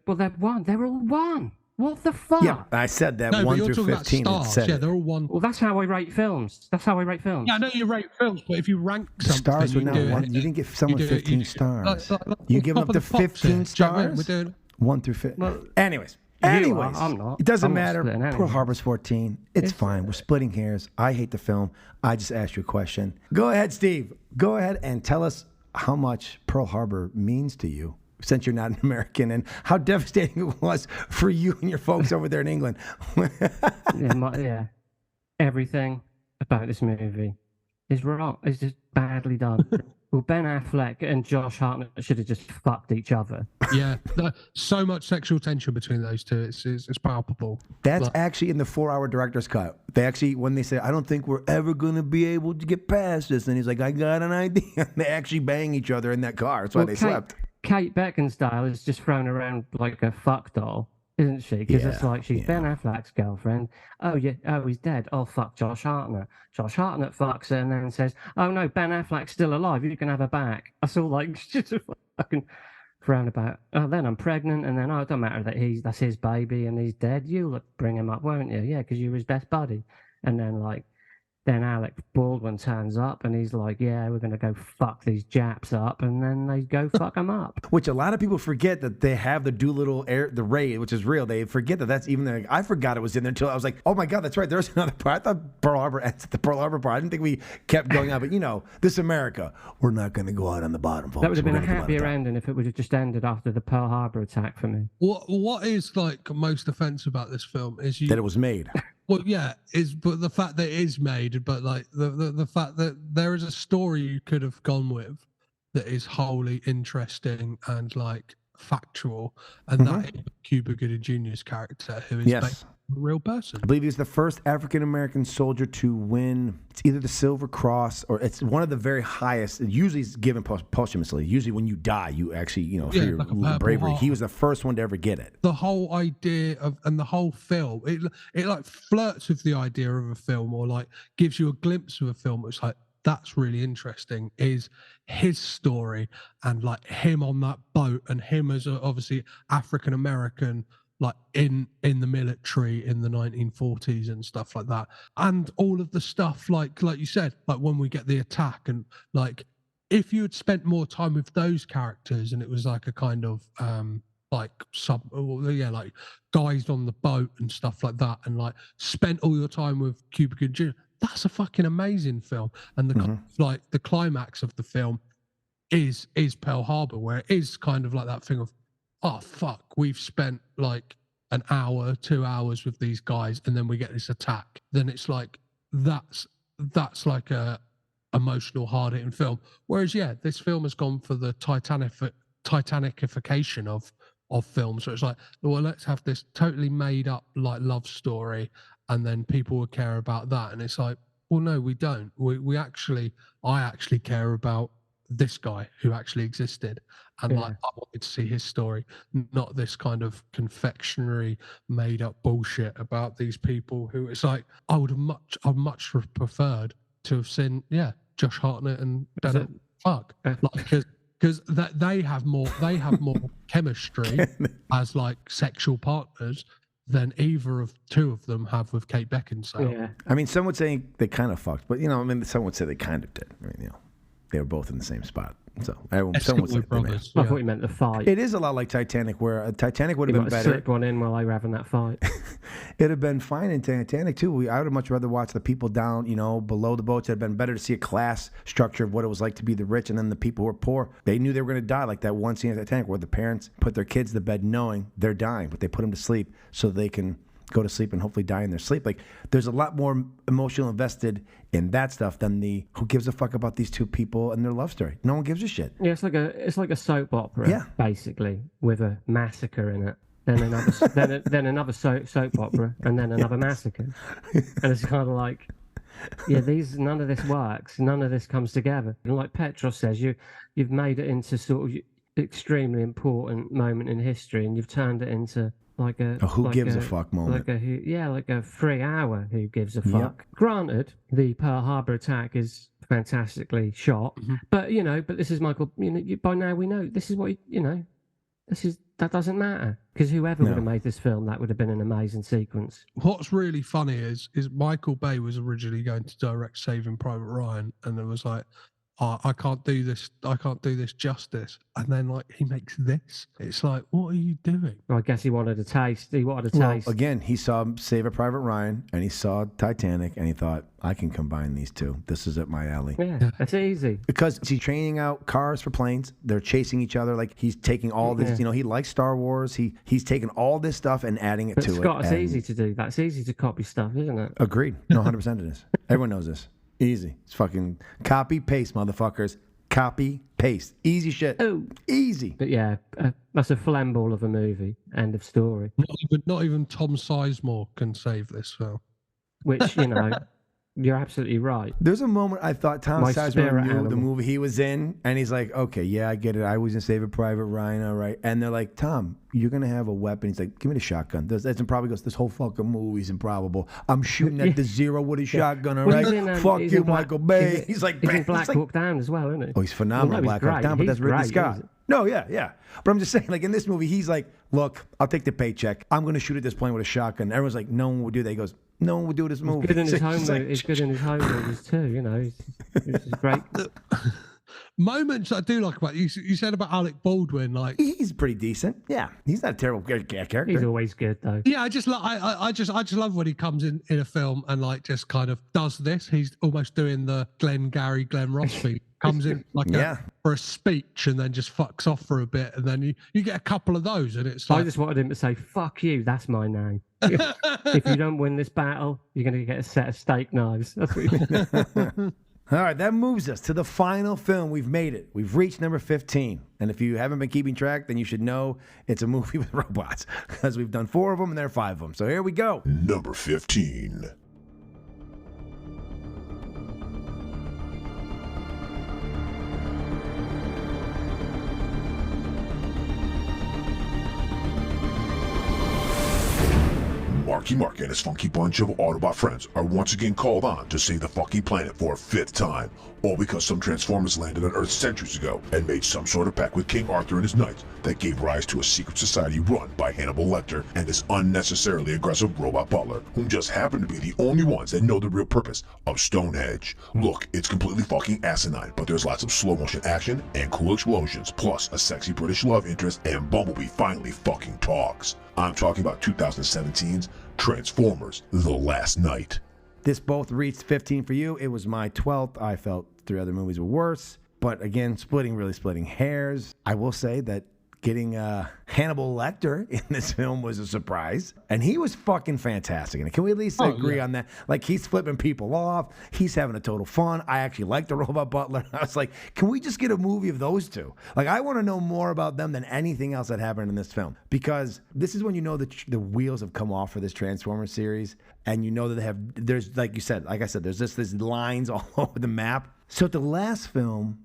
S4: Well, they're 1. They're all 1. What the fuck?
S5: Yeah, I said that
S6: No,
S5: 1
S6: but you're
S5: through
S6: talking
S5: 15.
S6: about
S5: It
S6: stars.
S5: said
S6: Yeah,
S5: it.
S6: they're all 1.
S4: Well, that's how I rate films.
S6: Yeah, I know you rate films, but if you rank
S5: The
S6: something,
S5: stars were
S6: you
S5: not
S6: do
S5: one.
S6: it-
S5: You didn't give someone
S6: you do it-
S5: 15
S6: you-
S5: stars.
S6: like
S5: You give
S6: top
S5: up
S6: of
S5: to
S6: the pops here.
S5: 15
S6: Do you know what I mean?
S5: stars.
S6: We're doing
S5: 1 through 15.
S4: Well,
S5: Anyways,
S4: I'm not.
S5: It doesn't
S4: I'm not
S5: matter.
S4: splitting
S5: Pearl
S4: anything.
S5: Harbor's 14. It's fine. We're splitting hairs. I hate the film. I just asked you a question. Go ahead, Steve. Go ahead and tell us how much Pearl Harbor means to you, since you're not an American, and how devastating it was for you and your folks over there in England.
S4: yeah. Everything about this movie is wrong. It's just badly done. Well, Ben Affleck and Josh Hartnett should have just fucked each other.
S6: Yeah, so much sexual tension between those two. It's palpable.
S5: That's actually in the 4-hour director's cut. They actually, when they say, I don't think we're ever going to be able to get past this, and he's like, I got an idea. They actually bang each other in that car. That's why they slept.
S4: Kate Beckinsale is just thrown around like a fuck doll, isn't she? Because it's like she's Ben Affleck's girlfriend. Oh, yeah. Oh, he's dead. Oh, fuck Josh Hartnett. Josh Hartnett fucks her and then says, oh, no, Ben Affleck's still alive. You can have her back. That's all like just a fucking roundabout. Oh, then I'm pregnant, and then, oh, it don't matter that that's his baby and he's dead. You'll bring him up, won't you? Yeah, because you were his best buddy. And then Alec Baldwin turns up and he's like, yeah, we're going to go fuck these Japs up. And then they go fuck them up.
S5: Which a lot of people forget that they have the Doolittle the raid, which is real. They forget that that's even there. I forgot it was in there until I was like, oh my God, that's right. There's another part. I thought Pearl Harbor ends at the Pearl Harbor part. I didn't think we kept going on. But this America, we're not going to go out on the bottom, folks.
S4: That would have been a happier ending if it would have just ended after the Pearl Harbor attack for me.
S6: What is like most offensive about this film is
S5: that it was made.
S6: Well, yeah, but the fact that it is made, but like the fact that there is a story you could have gone with that is wholly interesting and like factual, and that is Cuba Gooding Jr.'s character, who is based on a real person.
S5: I believe he's the first African American soldier to win. It's either the Silver Cross or it's one of the very highest. Usually, it's given posthumously. Usually, when you die, you actually, for your
S6: like
S5: bravery.
S6: Heart.
S5: He was the first one to ever get it.
S6: The whole idea and the whole film, it like flirts with the idea of a film, or like gives you a glimpse of a film. It's like, that's really interesting, is his story and like him on that boat and him as obviously African American, like in the military in the 1940s and stuff like that, and all of the stuff like you said, like when we get the attack, and like if you had spent more time with those characters and it was like a kind of like guys on the boat and stuff like that, and like spent all your time with Cuba Gooding Jr., that's a fucking amazing film. And the climax of the film is Pearl Harbor, where it is kind of like that thing of, oh fuck, we've spent like an hour, 2 hours with these guys, and then we get this attack. Then it's like that's like a emotional, hard-hitting film. Whereas this film has gone for the Titanikification of films. So it's like, well, let's have this totally made up like love story, and then people would care about that. And it's like, well, no, we don't. I actually care about this guy who actually existed, and like I wanted to see his story, not this kind of confectionery made up bullshit about these people who it's like I'd much preferred to have seen Josh Hartnett and Bennett fuck because that they have more chemistry as like sexual partners than either of two of them have with Kate Beckinsale.
S5: Yeah. I mean, some would say they kind of fucked, but some would say they kind of did. I mean, they were both in the same spot. So some would say
S4: brothers. I thought you meant the fight.
S5: It is a lot like Titanic, where Titanic would have been better.
S4: Slip one in while they were having that fight.
S5: It'd have been fine in Titanic too. I would have much rather watched the people down, below the boats. It'd have been better to see a class structure of what it was like to be the rich, and then the people who were poor. They knew they were going to die, like that one scene in Titanic where the parents put their kids to bed knowing they're dying, but they put them to sleep so they can go to sleep and hopefully die in their sleep. Like, there's a lot more emotional invested in that stuff than the who gives a fuck about these two people and their love story. No one gives a shit.
S4: Yeah, it's like a soap opera, basically, with a massacre in it. Then another then another soap opera, and then another massacre. And it's kind of like, none of this works. None of this comes together. And like Petros says, you've made it into sort of extremely important moment in history, and you've turned it into like a
S5: who gives a fuck moment.
S4: Like a 3 hour who gives a fuck. Granted, the Pearl Harbor attack is fantastically shot, but this is Michael. By now we know this is what that doesn't matter, because whoever would have made this film, that would have been an amazing sequence.
S6: What's really funny is Michael Bay was originally going to direct Saving Private Ryan, and it was like, I can't do this justice. And then like he makes this. It's like, what are you doing?
S4: Well, I guess he wanted a taste.
S5: Again, he saw Saving Private Ryan and he saw Titanic and he thought, I can combine these two. This is up my alley.
S4: Yeah, that's easy.
S5: Because he's training out cars for planes. They're chasing each other. Like, he's taking all this, he likes Star Wars. He's taking all this stuff and adding it to
S4: Scott,
S5: it.
S4: It's easy to do. That's easy to copy stuff, isn't it?
S5: Agreed. No, 100% it is. Everyone knows this. Easy. It's fucking copy, paste, motherfuckers. Copy, paste. Easy shit.
S4: Oh.
S5: Easy.
S4: But yeah, that's a flamball of a movie. End of story.
S6: Not even Tom Sizemore can save this film.
S4: Which, you're absolutely right.
S5: There's a moment I thought Tom Sizemore knew the movie he was in, and he's like, okay, yeah, I get it. I was in Saving Private Ryan, all right. And they're like, Tom, you're going to have a weapon. He's like, give me the shotgun. That's probably goes, this whole fucking movie's improbable. I'm shooting at the zero with a shotgun, all right? Fuck you, Michael Bay. He's like,
S4: he's in Black Hawk Down as well, isn't he?
S5: Oh, he's phenomenal, Black Hawk Down, but that's Ridley Scott. No, yeah. But I'm just saying, like, in this movie, he's like, look, I'll take the paycheck. I'm going to shoot at this point with a shotgun. Everyone's like, no one would do that. He goes, no one would do this movie.
S4: He's good in his home movies too, He's great.
S6: Moments I do like about you said about Alec Baldwin, like
S5: he's pretty decent. Yeah, he's not a terrible character.
S4: He's always good though.
S6: Yeah, I just love when he comes in a film and like just kind of does this. He's almost doing the Glenn Ross thing. Comes in like for a speech and then just fucks off for a bit, and then you get a couple of those, and it's like,
S4: I just wanted him to say, "Fuck you, that's my name." If you don't win this battle, you're going to get a set of steak knives. That's what you
S5: All right, that moves us to the final film. We've made it. We've reached number 15. And if you haven't been keeping track, then you should know it's a movie with robots, because we've done 4 of them and there are 5 of them. So here we go.
S7: Number 15. Marky Mark and his funky bunch of Autobot friends are once again called on to save the fucking planet for a 5th time, all because some Transformers landed on Earth centuries ago and made some sort of pact with King Arthur and his knights that gave rise to a secret society run by Hannibal Lecter and his unnecessarily aggressive robot butler, whom just happen to be the only ones that know the real purpose of Stonehenge. Look, it's completely fucking asinine, but there's lots of slow motion action and cool explosions, plus a sexy British love interest, and Bumblebee finally fucking talks. I'm talking about 2017's Transformers: The Last Knight.
S5: This both reached 15 for you. It was my 12th. I felt 3 other movies were worse. But again, splitting hairs. I will say that Getting Hannibal Lecter in this film was a surprise. And he was fucking fantastic. And can we at least agree on that? Like, he's flipping people off. He's having a total fun. I actually like the Robot Butler. I was like, can we just get a movie of those two? Like, I want to know more about them than anything else that happened in this film. Because this is when you know that the wheels have come off for this Transformers series. And you know that there's, like I said, there's just these lines all over the map. So the last film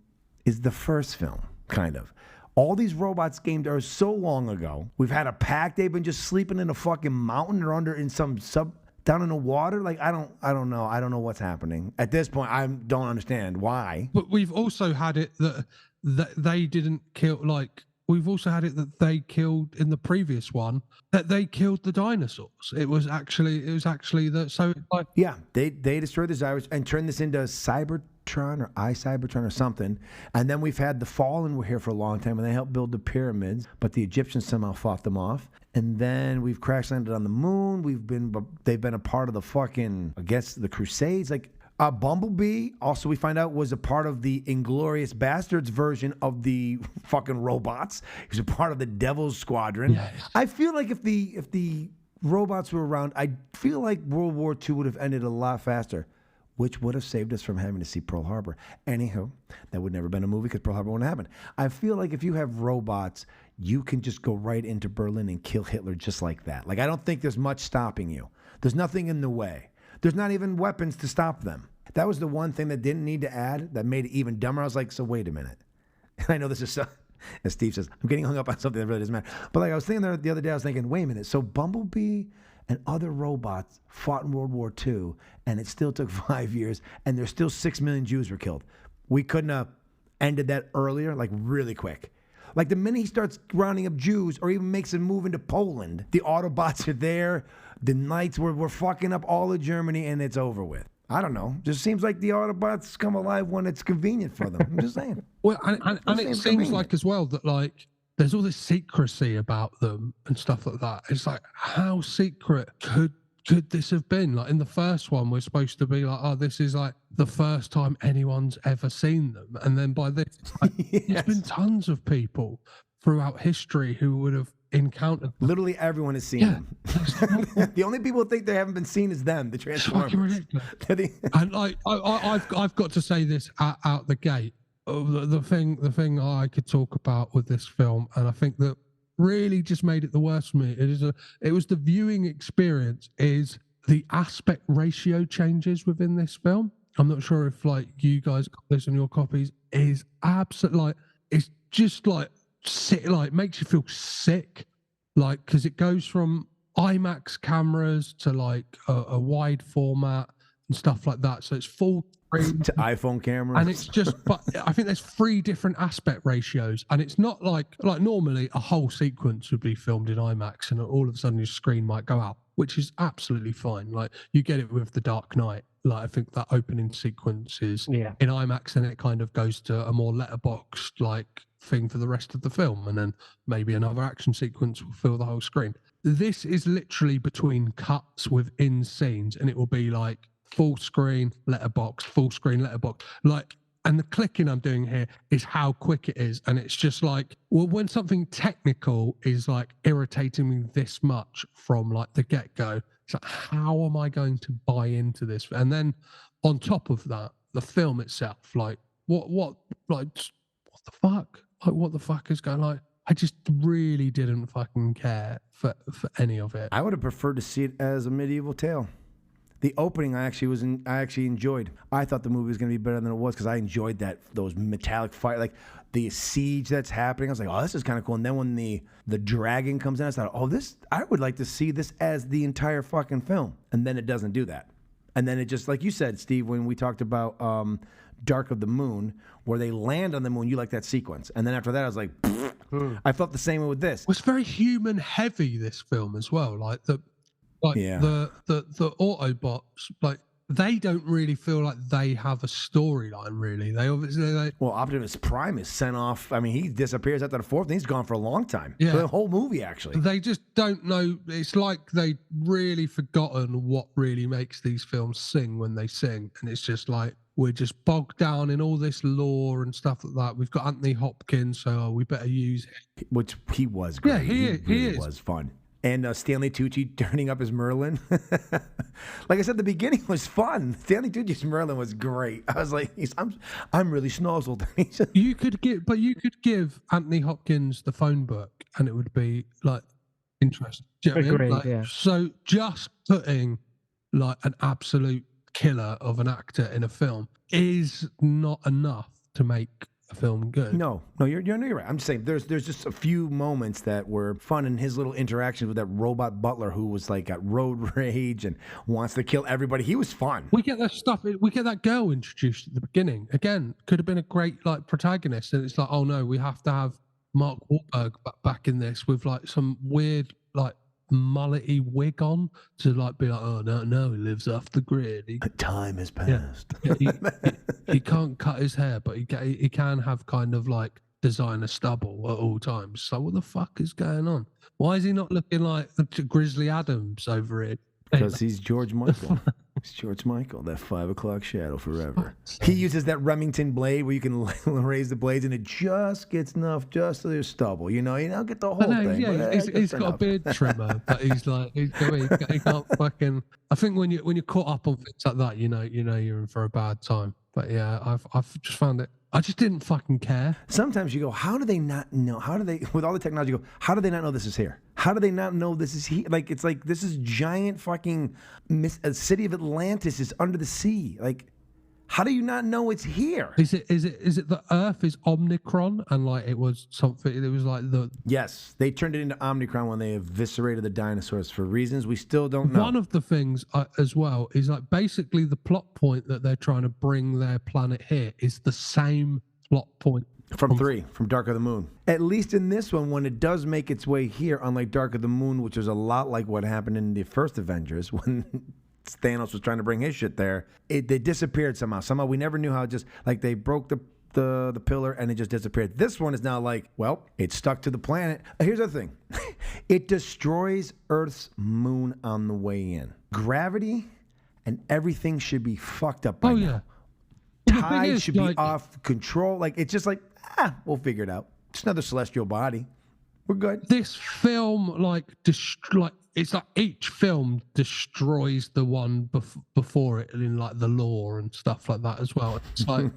S5: is the first film, kind of. All these robots games are so long ago. We've had a pack. They've been just sleeping in a fucking mountain or under in some down in the water. Like, I don't know. I don't know what's happening. At this point, I don't understand why.
S6: But we've also had it that they didn't kill, like, we've also had it that they killed in the previous one, that they killed the dinosaurs. It was actually that. So, like,
S5: yeah, they destroyed the Zyros and turned this into Cybertron or iCybertron or something. And then we've had the Fallen were here for a long time, and they helped build the pyramids, but the Egyptians somehow fought them off. And then we've crash landed on the moon. They've been a part of the fucking, I guess, the Crusades. Like, Bumblebee, also we find out, was a part of the Inglorious Basterds version of the fucking robots. He was a part of the Devil's Squadron. Yes. I feel like if the robots were around, I feel like World War II would have ended a lot faster, which would have saved us from having to see Pearl Harbor. Anywho, that would never have been a movie because Pearl Harbor wouldn't happen. I feel like if you have robots, you can just go right into Berlin and kill Hitler just like that. Like, I don't think there's much stopping you. There's nothing in the way. There's not even weapons to stop them. That was the one thing that didn't need to add that made it even dumber. I was like, so wait a minute. And I know this is so, as Steve says, I'm getting hung up on something that really doesn't matter. But like I was thinking there the other day, I was thinking, wait a minute. So Bumblebee and other robots fought in World War II, and it still took 5 years, and there's still 6 million Jews were killed. We couldn't have ended that earlier, like really quick. Like the minute he starts rounding up Jews or even makes a move into Poland, the Autobots are there. The Knights were fucking up all of Germany, and it's over with. I don't know. Just seems like the Autobots come alive when it's convenient for them. I'm just saying.
S6: Well, and it seems like as well that, like, there's all this secrecy about them and stuff like that. It's like, how secret could this have been? Like, in the first one, we're supposed to be like, oh, this is like the first time anyone's ever seen them. And then by this, it's like, yes. There's been tons of people throughout history who would have encountered them.
S5: Literally everyone has seen them. The only people who think they haven't been seen is them, the Transformers.
S6: It's fucking ridiculous. And like, I've got to say this out the gate. The thing I could talk about with this film, and I think that really just made it the worst for me. It was the viewing experience, is the aspect ratio changes within this film. I'm not sure if like you guys got this on your copies. Is absolute, like, it's just like sick, like makes you feel sick, like, because it goes from IMAX cameras to like a wide format and stuff like that. So it's full
S5: to iPhone cameras,
S6: and it's just, but I think there's 3 different aspect ratios, and it's not like normally a whole sequence would be filmed in IMAX and all of a sudden your screen might go out, which is absolutely fine. Like, you get it with The Dark Knight. Like, I think that opening sequence is in IMAX, and it kind of goes to a more letterboxed like thing for the rest of the film, and then maybe another action sequence will fill the whole screen. This is literally between cuts within scenes, and it will be like full screen letterbox, full screen letterbox, like, and the clicking I'm doing here is how quick it is. And it's just like, well, when something technical is like irritating me this much from like the get-go, it's like, how am I going to buy into this? And then on top of that, the film itself, like, what the fuck? Like, what the fuck is going on? Like, I just really didn't fucking care for any of it.
S5: I would have preferred to see it as a medieval tale. The opening I actually enjoyed. I thought the movie was going to be better than it was because I enjoyed those metallic fire, like the siege that's happening. I was like, oh, this is kind of cool. And then when the dragon comes in, I thought, oh, I would like to see this as the entire fucking film. And then it doesn't do that. And then it just, like you said, Steve, when we talked about Dark of the Moon, where they land on the moon, you like that sequence. And then after that, I was like, I felt the same way with this.
S6: It was very human heavy, this film as well. Like the Autobots, like they don't really feel like they have a storyline, really. They obviously...
S5: Well, Optimus Prime is sent off. I mean, he disappears after the fourth, and he's gone for a long time.
S6: Yeah.
S5: For the whole movie, actually.
S6: They just don't know. It's like they really forgotten what really makes these films sing when they sing. And it's just like, we're just bogged down in all this lore and stuff like that. We've got Anthony Hopkins, so we better use him.
S5: Which he was great.
S6: Yeah, he
S5: really
S6: is.
S5: was fun. And Stanley Tucci turning up as Merlin. Like I said, the beginning was fun. Stanley Tucci's Merlin was great. I was like, I'm really snozzled.
S6: You could give Anthony Hopkins the phone book, and it would be like interesting. Do you know what I mean?
S4: Agreed,
S6: Like,
S4: yeah.
S6: So just putting like an absolute killer of an actor in a film is not enough to make a film good.
S5: No, you're right. I'm just saying there's just a few moments that were fun, and his little interactions with that robot butler who was like got road rage and wants to kill everybody. He was fun.
S6: We get that stuff. We get that girl introduced at the beginning. Again, could have been a great like protagonist, and it's like, oh no, we have to have Mark Wahlberg back in this with like some weird like mullety wig on to like be like, oh no, he lives off the grid.
S5: Time has passed.
S6: Yeah, he can't cut his hair, but he can have kind of like designer stubble at all times. So what the fuck is going on? Why is he not looking like Grizzly Adams over it?
S5: Because he's George Michael. He's George Michael, that 5 o'clock shadow forever. He uses that Remington blade where you can raise the blades and it just gets enough just so there's stubble. You don't get the whole thing.
S6: Yeah, he's got a beard trimmer, but he's like, he can't fucking. I think when you're caught up on things like that, you know you're in for a bad time. But yeah, I've just found it. I just didn't fucking care.
S5: Sometimes you go, how do they not know? How do they, with all the technology, you go, how do they not know this is here? How do they not know this is here? Like, it's like, this is giant fucking, a city of Atlantis is under the sea. Like, how do you not know it's here?
S6: Is it the Earth is Omicron and like it was something? It was like the
S5: Yes, they turned it into Omicron when they eviscerated the dinosaurs for reasons we still don't know.
S6: One of the things as well is like basically the plot point that they're trying to bring their planet here is the same plot point
S5: from Dark of the Moon. At least in this one, when it does make its way here, unlike Dark of the Moon, which is a lot like what happened in the first Avengers when Thanos was trying to bring his shit there, they disappeared somehow. Somehow we never knew how. Just like they broke the pillar and it just disappeared. This one is now like, well, it's stuck to the planet. Here's the thing. It destroys Earth's moon on the way in. Gravity and everything should be fucked up by now. Tides should be off control. Like, it's just like, we'll figure it out. It's another celestial body. We're good.
S6: This film, it's like each film destroys the one before it in like the lore and stuff like that as well. It's like,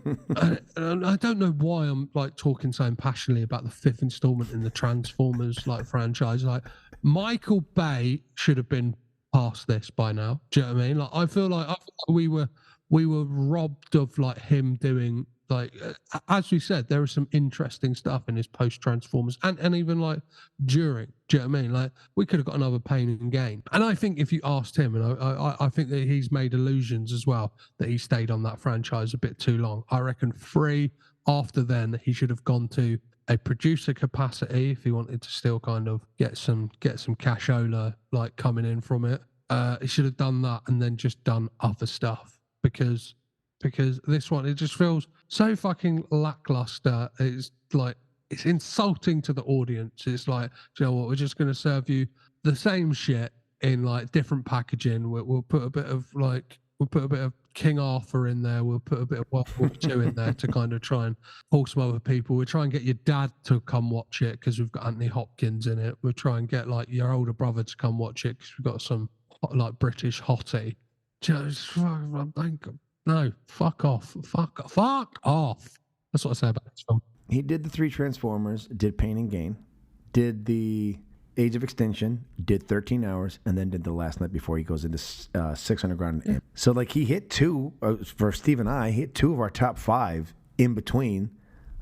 S6: and I don't know why I'm like talking so passionately about the fifth installment in the Transformers like franchise. Like, Michael Bay should have been past this by now. Do you know what I mean? Like, I feel like we were robbed of like him doing. Like, as we said, there is some interesting stuff in his post-Transformers and even like during. Do you know what I mean? Like, we could have got another Pain and Gain. And I think if you asked him, and I think that he's made allusions as well, that he stayed on that franchise a bit too long. I reckon 3 after then, he should have gone to a producer capacity if he wanted to still kind of get some cashola like coming in from it. He should have done that and then just done other stuff because this one, it just feels so fucking lackluster. It's like, it's insulting to the audience. It's like, do you know what, we're just going to serve you the same shit in like different packaging. We'll put a bit of King Arthur in there. We'll put a bit of World War II in there to kind of try and pull some other people. We'll try and get your dad to come watch it because we've got Anthony Hopkins in it. We'll try and get like your older brother to come watch it because we've got some like British hottie. Just no, fuck off. Fuck off. That's what I say about this film.
S5: He did the 3 Transformers, did Pain and Gain, did the Age of Extinction, did 13 Hours, and then did The Last Night before he goes into 6 Underground. Yeah. So, like, he hit 2, for Steve and I, hit 2 of our top 5 in between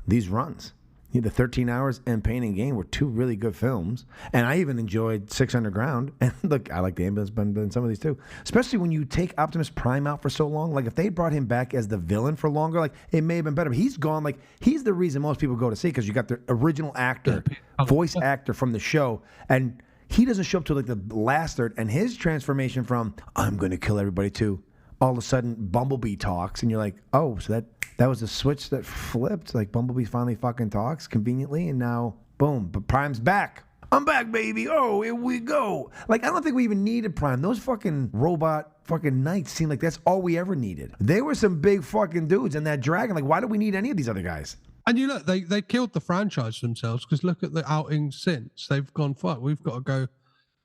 S5: these runs. The 13 Hours and Pain and Gain were 2 really good films. And I even enjoyed 6 Underground. And look, I like the ambulance band and some of these too. Especially when you take Optimus Prime out for so long. Like, if they brought him back as the villain for longer, like, it may have been better. But he's gone. Like, he's the reason most people go to see, because you got the original actor, voice actor from the show. And he doesn't show up till like the last third. And his transformation from, I'm going to kill everybody too, all of a sudden Bumblebee talks, and you're like, oh, so that was a switch that flipped. Like Bumblebee finally fucking talks conveniently, and now boom, but Prime's back. I'm back, baby. Oh, here we go. Like, I don't think we even needed Prime. Those fucking robot fucking knights seem like that's all we ever needed. They were some big fucking dudes, and that dragon, like, why do we need any of these other guys?
S6: And you look, they killed the franchise themselves, because look at the outings since. They've gone, fuck, we've got to go.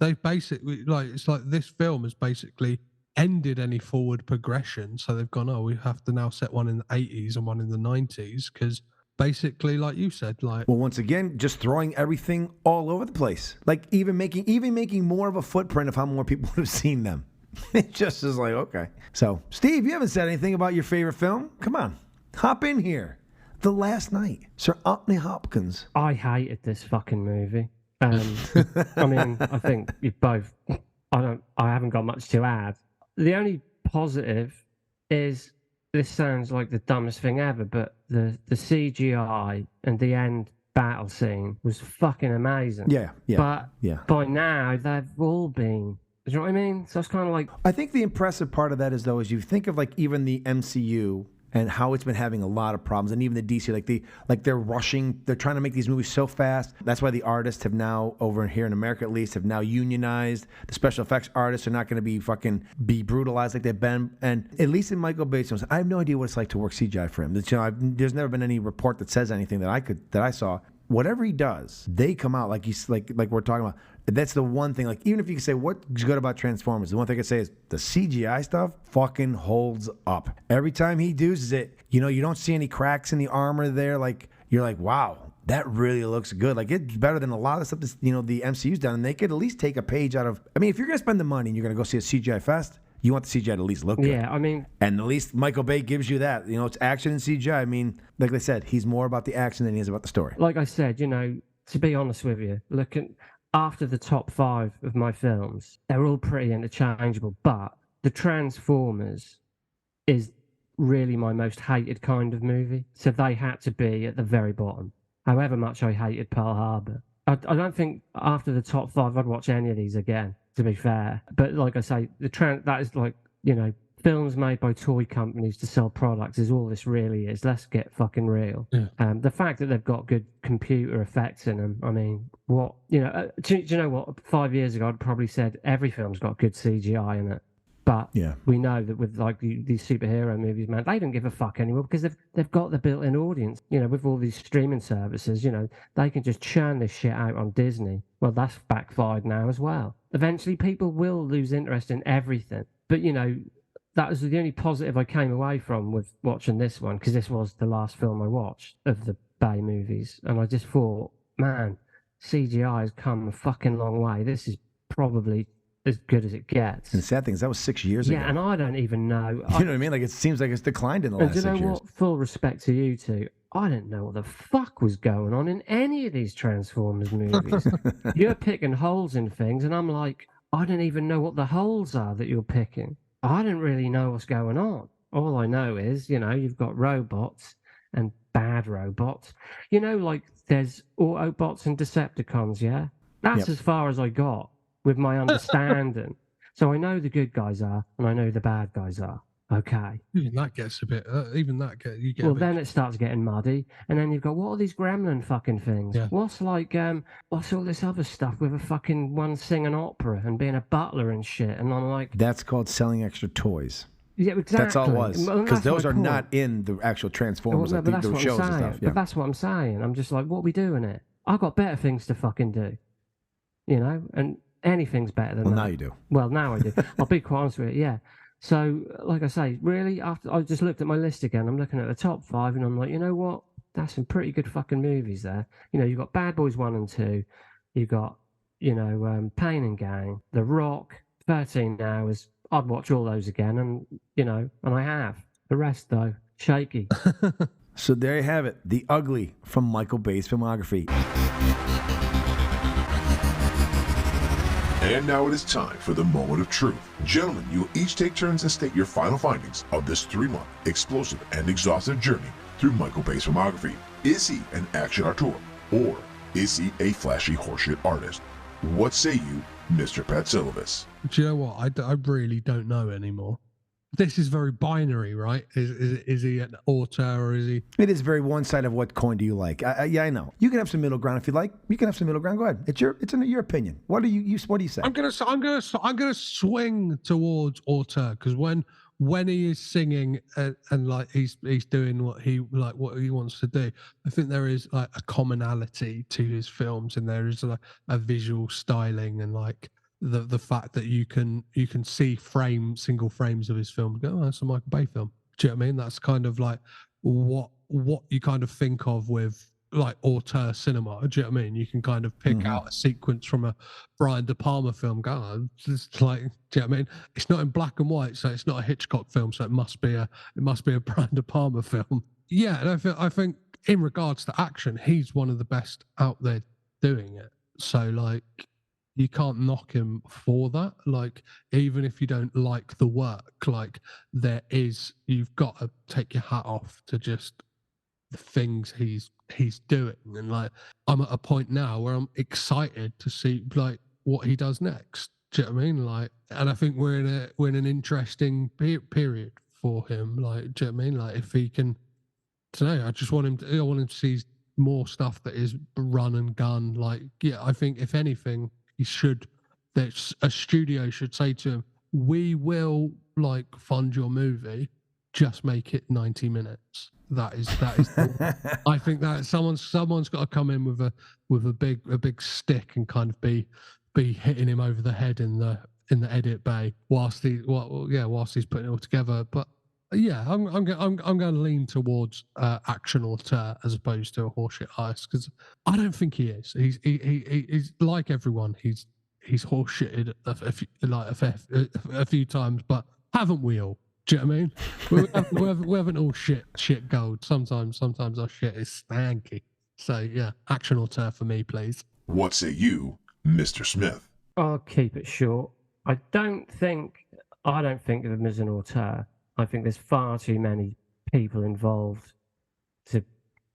S6: They've basically, like, it's like this film has basically ended any forward progression. So they've gone, oh, we have to now set one in the 80s and one in the 90s, because basically, like you said, like,
S5: well, once again, just throwing everything all over the place. Like even making more of a footprint of how more people would have seen them. It just is like, okay. So, Steve, you haven't said anything about your favorite film. Come on, hop in here. The Last Night, Sir Anthony Hopkins.
S4: I hated this fucking movie. I mean, I think you both. I haven't got much to add. The only positive is, this sounds like the dumbest thing ever, but the CGI and the end battle scene was fucking amazing.
S5: Yeah.
S4: But
S5: yeah.
S4: by now, they've all been... Do you know what I mean? So it's kind of like...
S5: I think the impressive part of that is, though, is you think of, like, even the MCU and how it's been having a lot of problems, and even the DC, they're rushing, they're trying to make these movies so fast. That's why the artists have now, over here in America at least, have now unionized. The special effects artists are not going to be brutalized like they've been. And at least in Michael Bay's films, I have no idea what it's like to work CGI for him. There's never been any report that says anything that I saw. Whatever he does, they come out like he's like we're talking about. That's the one thing. Like, even if you can say what's good about Transformers, the one thing I can say is the CGI stuff fucking holds up. Every time he does it, you don't see any cracks in the armor there. Like, you're like, wow, that really looks good. Like, it's better than a lot of stuff that, the MCU's done. And they could at least take a page out of. I mean, if you're gonna spend the money and you're gonna go see a CGI fest, you want the CGI to at least look good.
S4: Yeah, I mean...
S5: And at least Michael Bay gives you that. It's action and CGI. I mean, like I said, he's more about the action than he is about the story.
S4: Like I said, to be honest with you, after the top 5 of my films, they're all pretty interchangeable, but the Transformers is really my most hated kind of movie. So they had to be at the very bottom, however much I hated Pearl Harbor. I don't think after the top 5 I'd watch any of these again, to be fair. But like I say, that is like, films made by toy companies to sell products is all this really is. Let's get fucking real.
S6: Yeah.
S4: The fact that they've got good computer effects in them, I mean, what, do you know what? 5 years ago, I'd probably said every film's got good CGI in it. But
S5: yeah,
S4: we know that with like these superhero movies, man, they don't give a fuck anymore, because they've got the built-in audience. With all these streaming services, they can just churn this shit out on Disney. Well, that's backfired now as well. Eventually, people will lose interest in everything. But that was the only positive I came away from with watching this one, because this was the last film I watched of the Bay movies, and I just thought, man, CGI has come a fucking long way. This is probably as good as it gets.
S5: And the sad thing is that was 6 years ago.
S4: Yeah, and I don't even know.
S5: You know what I mean? Like, it seems like it's declined in the last 6 years.
S4: And do you know what? Full respect to you two, I didn't know what the fuck was going on in any of these Transformers movies. You're picking holes in things, and I'm like, I don't even know what the holes are that you're picking. I don't really know what's going on. All I know is, you've got robots and bad robots. Like there's Autobots and Decepticons, yeah? That's as far as I got with my understanding. So I know the good guys are, and I know the bad guys are. Okay.
S6: Even that gets a bit. You get.
S4: Well, then it starts getting muddy, and then you've got, what are these gremlin fucking things?
S6: Yeah.
S4: What's all this other stuff with a fucking one singing opera and being a butler and shit? And I'm like,
S5: that's called selling extra toys.
S4: Yeah, exactly.
S5: That's all it was. Because those are not in the actual Transformers,
S4: well, no,
S5: the shows and stuff. Yeah.
S4: But that's what I'm saying. I'm just like, what are we doing it? I've got better things to fucking do. And anything's better than that.
S5: Well, now you do.
S4: Well, now I do. I'll be quite honest with you, yeah. So, like I say, really, after I just looked at my list again, I'm looking at the top 5, and I'm like, you know what? That's some pretty good fucking movies there. You've got Bad Boys 1 and 2. You've got, Pain and Gain, The Rock, 13 Hours. I'd watch all those again, and, and I have. The rest, though, shaky.
S5: So there you have it. The Ugly from Michael Bay's filmography.
S7: And now it is time for the moment of truth. Gentlemen, you will each take turns and state your final findings of this 3-month explosive and exhaustive journey through Michael Bay's filmography. Is he an action auteur, or is he a flashy horseshit artist? What say you, Mr. Patsilivas?
S6: Do you know what? I really don't know anymore. this is very binary, right? Is he an auteur or is he?
S5: It is very one side of what coin do you like. Yeah, I know. You can have some middle ground if you like. You can have some middle ground. Go ahead. It's your opinion. What do you say?
S6: I'm gonna swing towards auteur because when he is singing and like he's doing what he wants to do, I think there is like a commonality to his films, and there is like a visual styling and like the fact that you can see single frames of his film and go, oh, that's a Michael Bay film. Do you know what I mean? That's kind of like what you kind of think of with like auteur cinema. Do you know what I mean? You can kind of pick out a sequence from a Brian De Palma film, go, oh, it's like, do you know what I mean? It's not in black and white, so it's not a Hitchcock film, so it must be a Brian De Palma film. Yeah, and I think in regards to action, he's one of the best out there doing it. So like, you can't knock him for that. Like, even if you don't like the work, like you've got to take your hat off to just the things he's doing. And like, I'm at a point now where I'm excited to see like what he does next. Do you know what I mean? Like, and I think we're in an interesting period for him. Like, do you know what I mean? Like, if he can, today, I want him to see more stuff that is run and gun. Like, yeah, I think if anything, that a studio should say to him, we will like fund your movie, just make it 90 minutes. That is I think that someone's got to come in with a big stick and kind of be hitting him over the head in the edit bay whilst he's putting it all together. But yeah, I'm going to lean towards action auteur as opposed to a horseshit artist, because I don't think he is. He's like everyone. He's horseshitted a few times, but haven't we all? Do you know what I mean? We haven't all shit gold. Sometimes our shit is stanky. So yeah, action auteur for me, please.
S7: What say you, Mr. Smith?
S4: I'll keep it short. I don't think of him as an auteur. I think there's far too many people involved to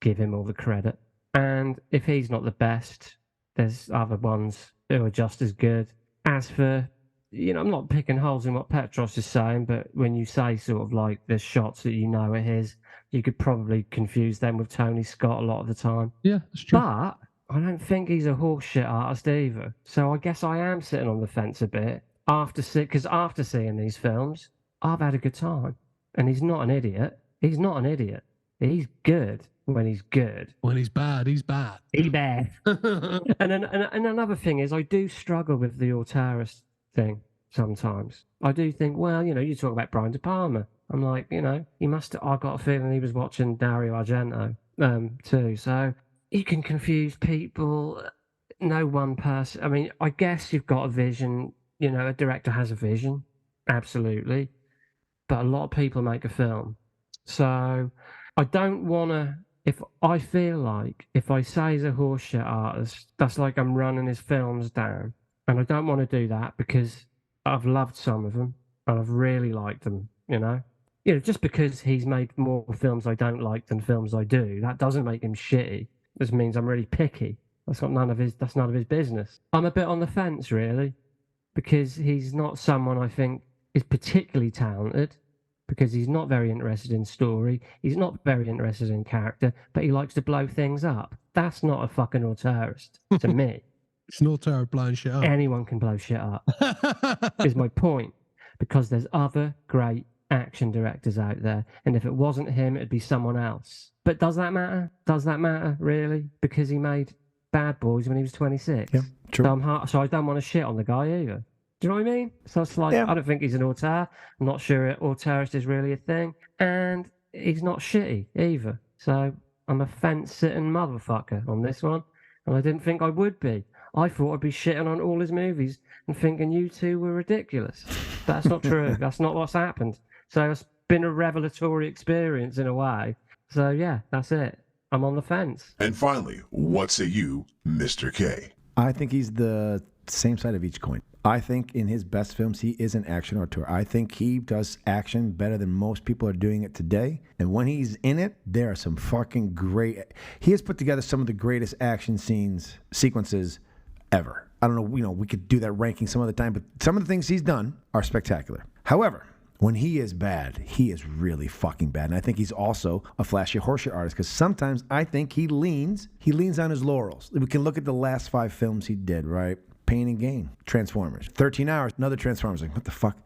S4: give him all the credit. And if he's not the best, there's other ones who are just as good. As for, I'm not picking holes in what Petros is saying, but when you say sort of like the shots that you know are his, you could probably confuse them with Tony Scott a lot of the time.
S6: Yeah, that's true.
S4: But I don't think he's a horseshit artist either. So I guess I am sitting on the fence a bit because after seeing these films, I've had a good time. And he's not an idiot. He's not an idiot. He's good when he's good.
S6: When he's bad, he's bad.
S4: He's bad. and another thing is I do struggle with the auteurist thing sometimes. I do think, well, you talk about Brian De Palma. I'm like, he must have, I got a feeling he was watching Dario Argento too. So you can confuse people. No one person. I mean, I guess you've got a vision. A director has a vision. Absolutely. But a lot of people make a film. So I don't want to, if I feel like if I say he's a horseshit artist, that's like I'm running his films down. And I don't want to do that because I've loved some of them and I've really liked them, just because he's made more films I don't like than films I do, that doesn't make him shitty. This means I'm really picky. That's none of his business. I'm a bit on the fence, really, because he's not someone I think is particularly talented, because he's not very interested in story, he's not very interested in character, but he likes to blow things up. That's not a fucking auteurist to me.
S6: It's an auteur blowing shit up.
S4: Anyone can blow shit up, is my point, because there's other great action directors out there, and if it wasn't him, it'd be someone else. But does that matter? Does that matter, really? Because he made Bad Boys when he was 26.
S5: Yeah, true.
S4: So I don't want to shit on the guy either. Do you know what I mean? So it's like, I don't think he's an auteur. I'm not sure auteurist is really a thing. And he's not shitty either. So I'm a fence-sitting motherfucker on this one. And I didn't think I would be. I thought I'd be shitting on all his movies and thinking you two were ridiculous. That's not true. That's not what's happened. So it's been a revelatory experience in a way. So yeah, that's it. I'm on the fence.
S7: And finally, what say you, Mr. K?
S5: I think he's the same side of each coin. I think in his best films, he is an action auteur. I think he does action better than most people are doing it today. And when he's in it, there are some fucking great... He has put together some of the greatest action sequences ever. I don't know, we could do that ranking some other time, but some of the things he's done are spectacular. However, When he is bad, he is really fucking bad. And I think he's also a flashy horseshit artist because sometimes I think he leans on his laurels. We can look at the last 5 films he did, right? Pain and Gain, Transformers, 13 Hours, another Transformers. Like, what the fuck?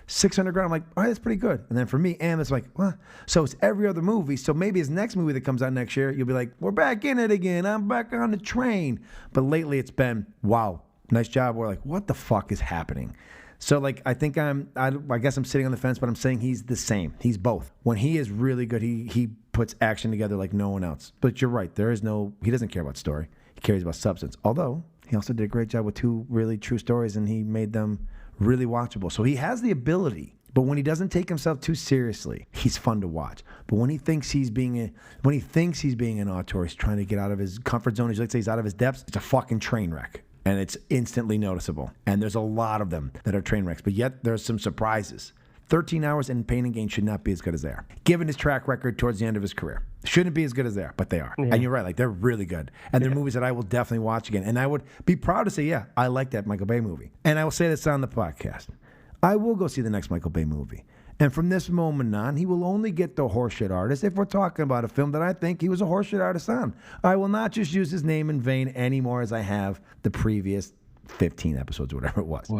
S5: 600 grand. I'm like, all right, that's pretty good. And then for me, it's like, what? So it's every other movie. So maybe his next movie that comes out next year, you'll be like, we're back in it again. I'm back on the train. But lately it's been, wow, nice job. We're like, what the fuck is happening? So, like, I think I guess I'm sitting on the fence, but I'm saying he's the same. He's both. When he is really good, he puts action together like no one else. But you're right. He doesn't care about story. He cares about substance. Although, he also did a great job with 2 really true stories, and he made them really watchable. So he has the ability, but when he doesn't take himself too seriously, he's fun to watch. But when he thinks he's being an auteur, he's trying to get out of his comfort zone. Let's say he's out of his depths. It's a fucking train wreck. And it's instantly noticeable. And there's a lot of them that are train wrecks, but yet there's some surprises. 13 Hours and Pain and Gain should not be as good as they are, given his track record towards the end of his career. Shouldn't be as good as they are, but they are. Yeah. And you're right, like, they're really good. And they're movies that I will definitely watch again. And I would be proud to say, yeah, I like that Michael Bay movie. And I will say this on the podcast. I will go see the next Michael Bay movie. And from this moment on, he will only get the horseshit artist if we're talking about a film that I think he was a horseshit artist on. I will not just use his name in vain anymore as I have the previous 15 episodes or whatever it was.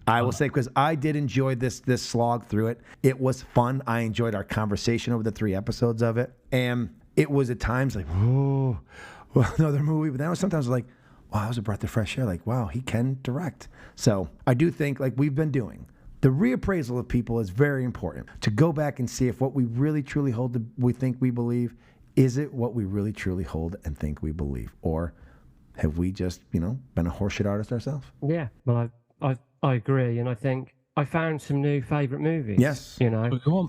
S5: I will say, because I did enjoy this slog through it. It was fun. I enjoyed our conversation over the 3 episodes of it. And it was at times like, oh, well, another movie. But then sometimes like, wow, that was a breath of fresh air. Like, wow, he can direct. So I do think, like we've been doing, the reappraisal of people is very important. To go back and see if what we really truly hold, we think we believe, is it what we really truly hold and think we believe? Or have we just, been a horseshit artist ourselves?
S4: Yeah, well, I agree. And I think I found some new favourite movies.
S5: Yes.
S4: Yes.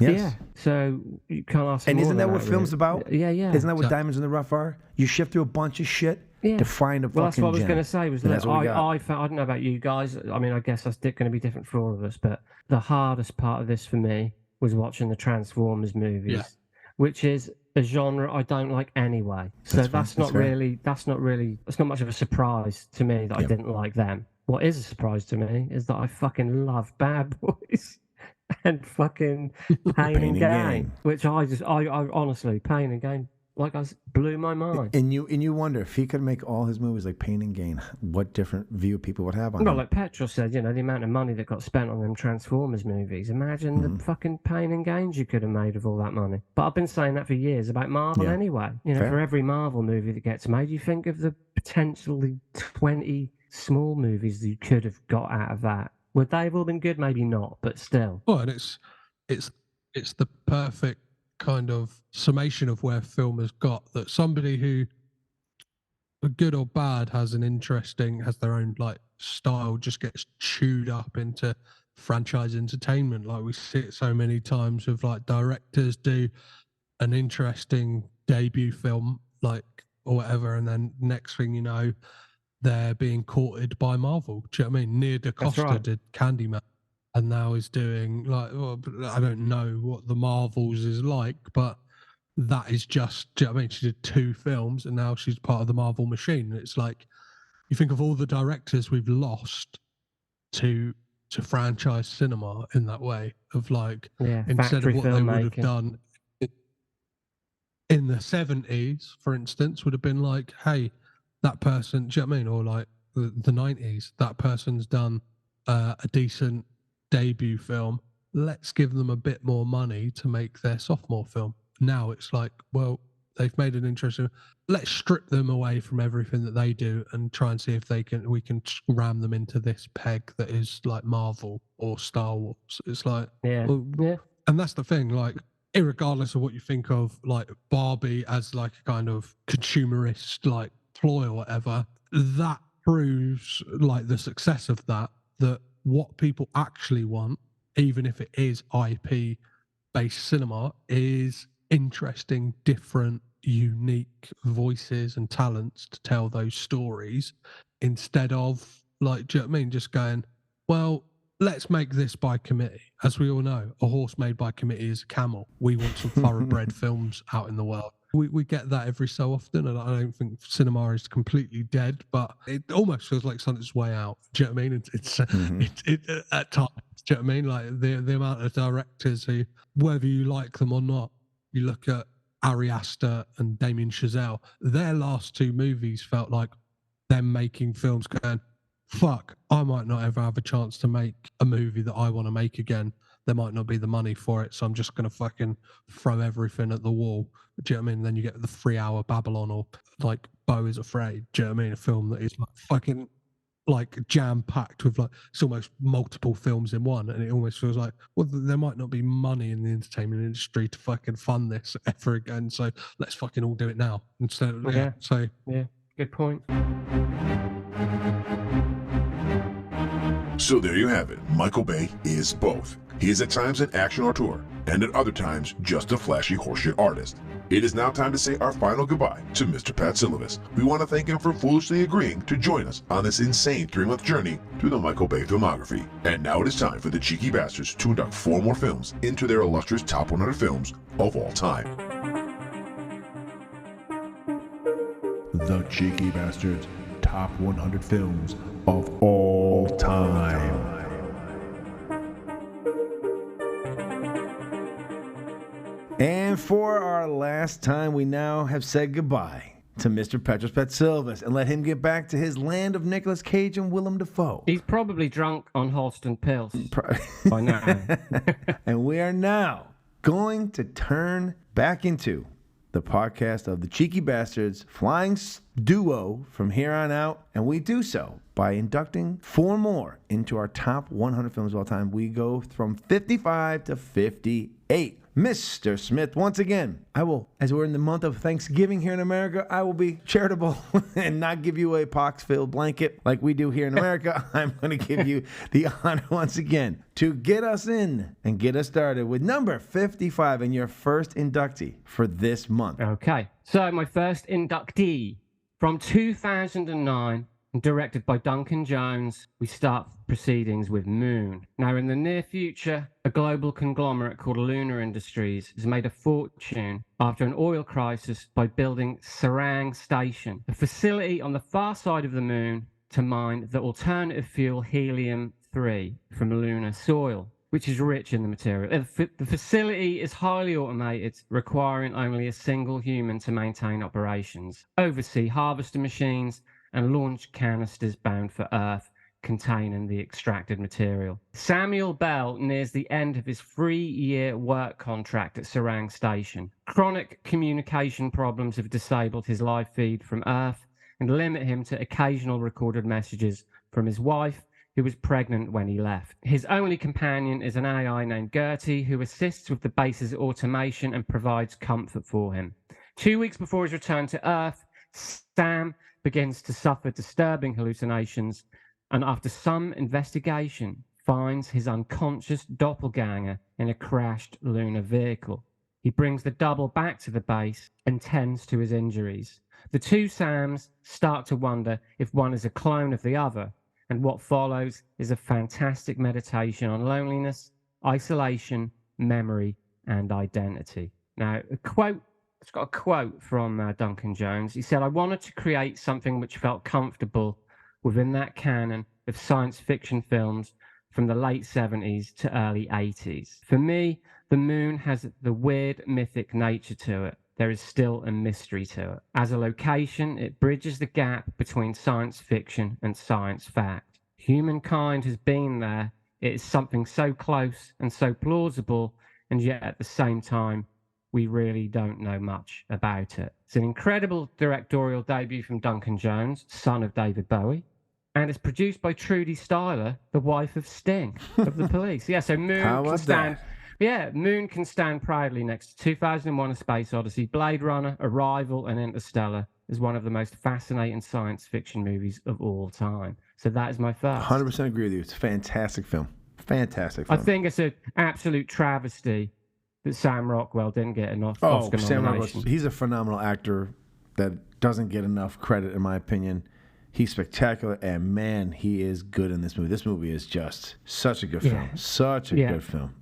S4: Yeah. So you can't ask.
S5: And isn't that what film's about?
S4: Yeah.
S5: Isn't that what Diamonds in the Rough are? You shift through a bunch of shit to find a fucking gem.
S4: Well, that's what I was going to say. Was that
S5: I
S4: found, I don't know about you guys. I mean, I guess that's going to be different for all of us. But the hardest part of this for me was watching the Transformers movies, which is a genre I don't like anyway. So that's not much of a surprise to me that I didn't like them. What is a surprise to me is that I fucking love Bad Boys and fucking Pain and Gain, which I honestly, Pain and Gain, like, blew my mind.
S5: And you wonder if he could make all his movies like Pain and Gain, what different view people would have on him.
S4: Well, like Petros said, the amount of money that got spent on them Transformers movies. Imagine the fucking Pain and Gains you could have made with all that money. But I've been saying that for years about Marvel anyway. For every Marvel movie that gets made, you think of the potentially 20 small movies that you could have got out of that. Would they have all been good? Maybe not, but still.
S6: Well, and it's the perfect kind of summation of where film has got, that somebody who, good or bad, has their own like style, just gets chewed up into franchise entertainment. Like we see it so many times with like directors do an interesting debut film, like, or whatever, and then next thing you know, they're being courted by Marvel. Do you know what I mean? Nia DaCosta did Candyman, and now is doing like, well, I don't know what the Marvels is like, but that is just, do you know what I mean? She did 2 films and now she's part of the Marvel machine. And it's like, you think of all the directors we've lost to franchise cinema in that way, of like, instead of what they would have done in the 70s, for instance, would have been like, hey, that person, do you know what I mean? Or like the 90s, that person's done a decent debut film. Let's give them a bit more money to make their sophomore film. Now it's like, well, they've made an interesting. Let's strip them away from everything that they do and try and see if we can ram them into this peg that is like Marvel or Star Wars. It's like, and that's the thing. Like, irregardless of what you think of like Barbie as like a kind of consumerist like ploy or whatever, that proves like the success of that what people actually want, even if it is IP based cinema, is interesting, different, unique voices and talents to tell those stories, instead of like, do you know what I mean, just going, well, let's make this by committee. As we all know, a horse made by committee is a camel. We want some thoroughbred films out in the world. We get that every so often, and I don't think cinema is completely dead, but it almost feels like something's way out. Do you know what I mean? It's at times. Do you know what I mean? Like the amount of directors who, whether you like them or not, you look at Ari Aster and Damien Chazelle, their last two movies felt like them making films going, fuck, I might not ever have a chance to make a movie that I want to make again. There might not be the money for it, so I'm just going to fucking throw everything at the wall. Do you know what I mean? And then you get the 3-hour Babylon, or like Beau is Afraid. Do you know what I mean? A film that is like fucking like jam-packed with like, it's almost multiple films in one, and it almost feels like, well, there might not be money in the entertainment industry to fucking fund this ever again, so let's fucking all do it now instead of,
S4: yeah, good point.
S7: So there you have it. Michael Bay is both. He is at times an action auteur, and at other times just a flashy horseshit artist. It is now time to say our final goodbye to Mr. Patsilivas. We want to thank him for foolishly agreeing to join us on this insane 3-month journey through the Michael Bay filmography. And now it is time for the Cheeky Bastards to induct 4 more films into their illustrious top 100 films of all time.
S1: The Cheeky Bastards Top 100 Films of All Time.
S5: And for our last time, we now have said goodbye to Mr. Petros Patsilivas and let him get back to his land of Nicolas Cage and Willem Dafoe.
S4: He's probably drunk on Halston pills by now.
S5: And we are now going to turn back into the podcast of the Cheeky Bastards Flying Duo from here on out. And we do so by inducting 4 more into our top 100 films of all time. We go from 55 to 58. Mr. Smith, once again, I will, as we're in the month of Thanksgiving here in America, I will be charitable and not give you a pox-filled blanket like we do here in America. I'm going to give you the honor once again to get us in and get us started with number 55 and your first inductee for this month.
S4: Okay, so my first inductee from 2009, directed by Duncan Jones, we start proceedings with Moon. Now, in the near future, a global conglomerate called Lunar Industries has made a fortune after an oil crisis by building Sarang Station, a facility on the far side of the moon to mine the alternative fuel helium-3 from lunar soil, which is rich in the material. The facility is highly automated, requiring only a single human to maintain operations, oversee harvester machines, and launch canisters bound for Earth containing the extracted material. Samuel Bell nears the end of his 3-year work contract at Sarang Station. Chronic communication problems have disabled his live feed from Earth and limit him to occasional recorded messages from his wife, who was pregnant when he left. His only companion is an AI named Gertie, who assists with the base's automation and provides comfort for him. 2 weeks before his return to Earth, Sam begins to suffer disturbing hallucinations, and after some investigation, finds his unconscious doppelganger in a crashed lunar vehicle. He brings the double back to the base and tends to his injuries. The two Sams start to wonder if one is a clone of the other, and what follows is a fantastic meditation on loneliness, isolation, memory, and identity. Now, it's got a quote from Duncan Jones. He said, "I wanted to create something which felt comfortable within that canon of science fiction films from the late 70s to early 80s. For me, the moon has the weird mythic nature to it. There is still a mystery to it. As a location, it bridges the gap between science fiction and science fact. Humankind has been there. It is something so close and so plausible, and yet at the same time, we really don't know much about it." It's an incredible directorial debut from Duncan Jones, son of David Bowie, and it's produced by Trudy Styler, the wife of Sting of the Police. Yeah, so Moon Moon can stand proudly next to 2001: A Space Odyssey, Blade Runner, Arrival, and Interstellar as one of the most fascinating science fiction movies of all time. So that is my first.
S5: 100% agree with you. It's a fantastic film. Fantastic film.
S4: I think it's an absolute travesty that Sam Rockwell didn't get enough Oscar
S5: Sam
S4: nominations.
S5: Rockwell, he's a phenomenal actor that doesn't get enough credit, in my opinion. He's spectacular, and man, he is good in this movie. This movie is just such a good film. Such a good film.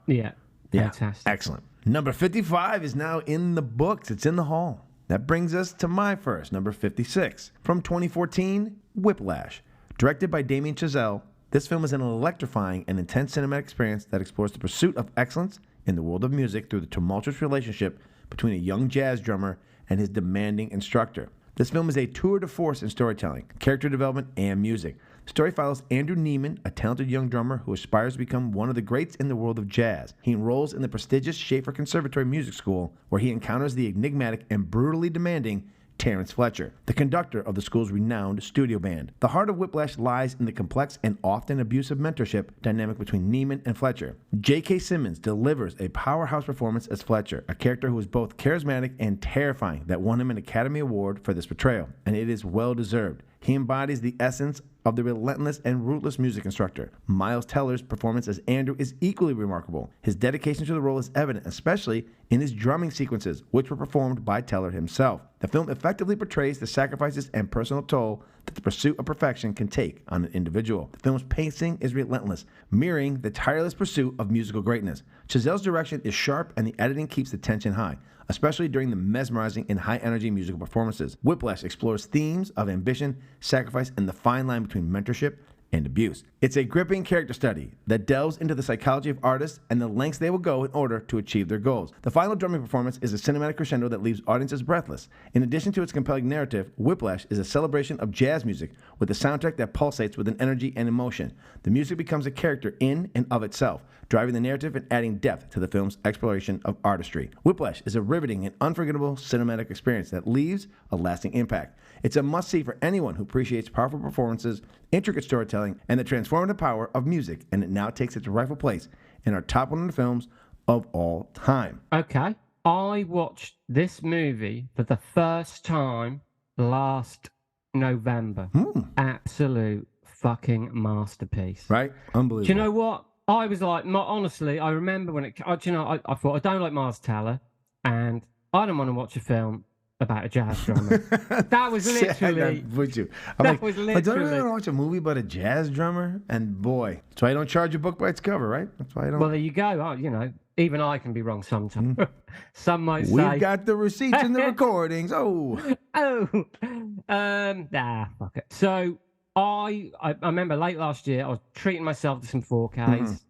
S4: Yeah, fantastic.
S5: Excellent. Number 55 is now in the books. It's in the hall. That brings us to my first, number 56. From 2014, Whiplash. Directed by Damien Chazelle, this film is an electrifying and intense cinematic experience that explores the pursuit of excellence in the world of music through the tumultuous relationship between a young jazz drummer and his demanding instructor. This film is a tour de force in storytelling, character development, and music. The story follows Andrew Neiman, a talented young drummer who aspires to become one of the greats in the world of jazz. He enrolls in the prestigious Schaefer Conservatory Music School, where he encounters the enigmatic and brutally demanding Terrence Fletcher, the conductor of the school's renowned studio band. The heart of Whiplash lies in the complex and often abusive mentorship dynamic between Neiman and Fletcher. J.K. Simmons delivers a powerhouse performance as Fletcher, a character who is both charismatic and terrifying that won him an Academy Award for this portrayal, and it is well deserved. He embodies the essence of the relentless and ruthless music instructor. Miles Teller's performance as Andrew is equally remarkable. His dedication to the role is evident, especially in his drumming sequences, which were performed by Teller himself. The film effectively portrays the sacrifices and personal toll that the pursuit of perfection can take on an individual. The film's pacing is relentless, mirroring the tireless pursuit of musical greatness. Chazelle's direction is sharp and the editing keeps the tension high, especially during the mesmerizing and high-energy musical performances. Whiplash explores themes of ambition, sacrifice, and the fine line between mentorship and abuse. It's a gripping character study that delves into the psychology of artists and the lengths they will go in order to achieve their goals. The final drumming performance is a cinematic crescendo that leaves audiences breathless. In addition to its compelling narrative, Whiplash is a celebration of jazz music with a soundtrack that pulsates with an energy and emotion. The music becomes a character in and of itself, driving the narrative and adding depth to the film's exploration of artistry. Whiplash is a riveting and unforgettable cinematic experience that leaves a lasting impact. It's a must-see for anyone who appreciates powerful performances, intricate storytelling, and the transformative power of music, and it now takes its rightful place in our top 100 films of all time.
S4: Okay. I watched this movie for the first time last November. Absolute fucking masterpiece.
S5: Right? Unbelievable.
S4: Do you know what? I was like, honestly, I remember when it, I thought, I don't like Miles Teller, and I don't want to watch a film about a jazz drummer. That was literally.
S5: Would you?
S4: Was literally.
S5: I don't really want to watch a movie about a jazz drummer, and boy, that's why I don't charge a book by its cover, right? That's why I don't.
S4: Well, there you go. Even I can be wrong sometimes. Some might say.
S5: We've got the receipts and the recordings. Oh.
S4: Fuck it. So I remember late last year, I was treating myself to some 4Ks,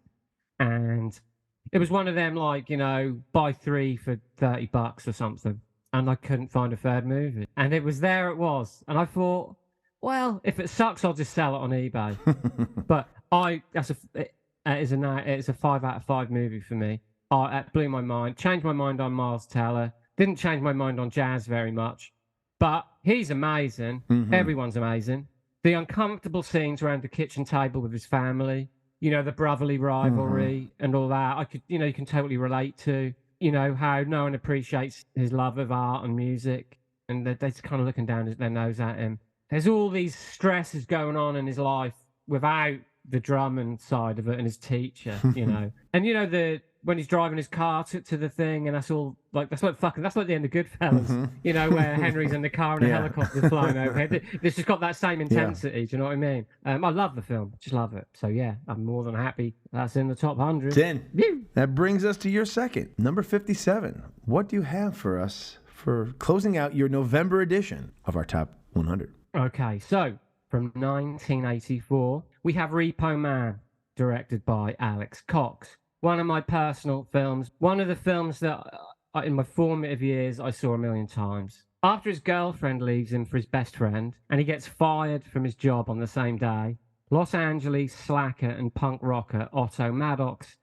S4: and it was one of them buy 3 for $30 or something. And I couldn't find a third movie. And it was. And I thought, well, if it sucks, I'll just sell it on eBay. But it's a 5 out of 5 movie for me. It blew my mind. Changed my mind on Miles Teller. Didn't change my mind on jazz very much. But he's amazing. Everyone's amazing. The uncomfortable scenes around the kitchen table with his family, the brotherly rivalry and all that, you can totally relate to. How no one appreciates his love of art and music, and they're just kind of looking down their nose at him. There's all these stresses going on in his life without the drumming side of it and his teacher, And when he's driving his car to the thing, and that's like the end of Goodfellas, where Henry's in the car and a helicopter's flying overhead. It's just got that same intensity. Do you know what I mean? I love the film, just love it. So yeah, I'm more than happy that's in the top 100.
S5: 10. That brings us to your second, number 57. What do you have for us for closing out your November edition of our top 100?
S4: Okay, so from 1984, we have Repo Man, directed by Alex Cox. One of my personal films, one of the films that in my formative years I saw a million times. After his girlfriend leaves him for his best friend and he gets fired from his job on the same day, Los Angeles slacker and punk rocker Otto Maddox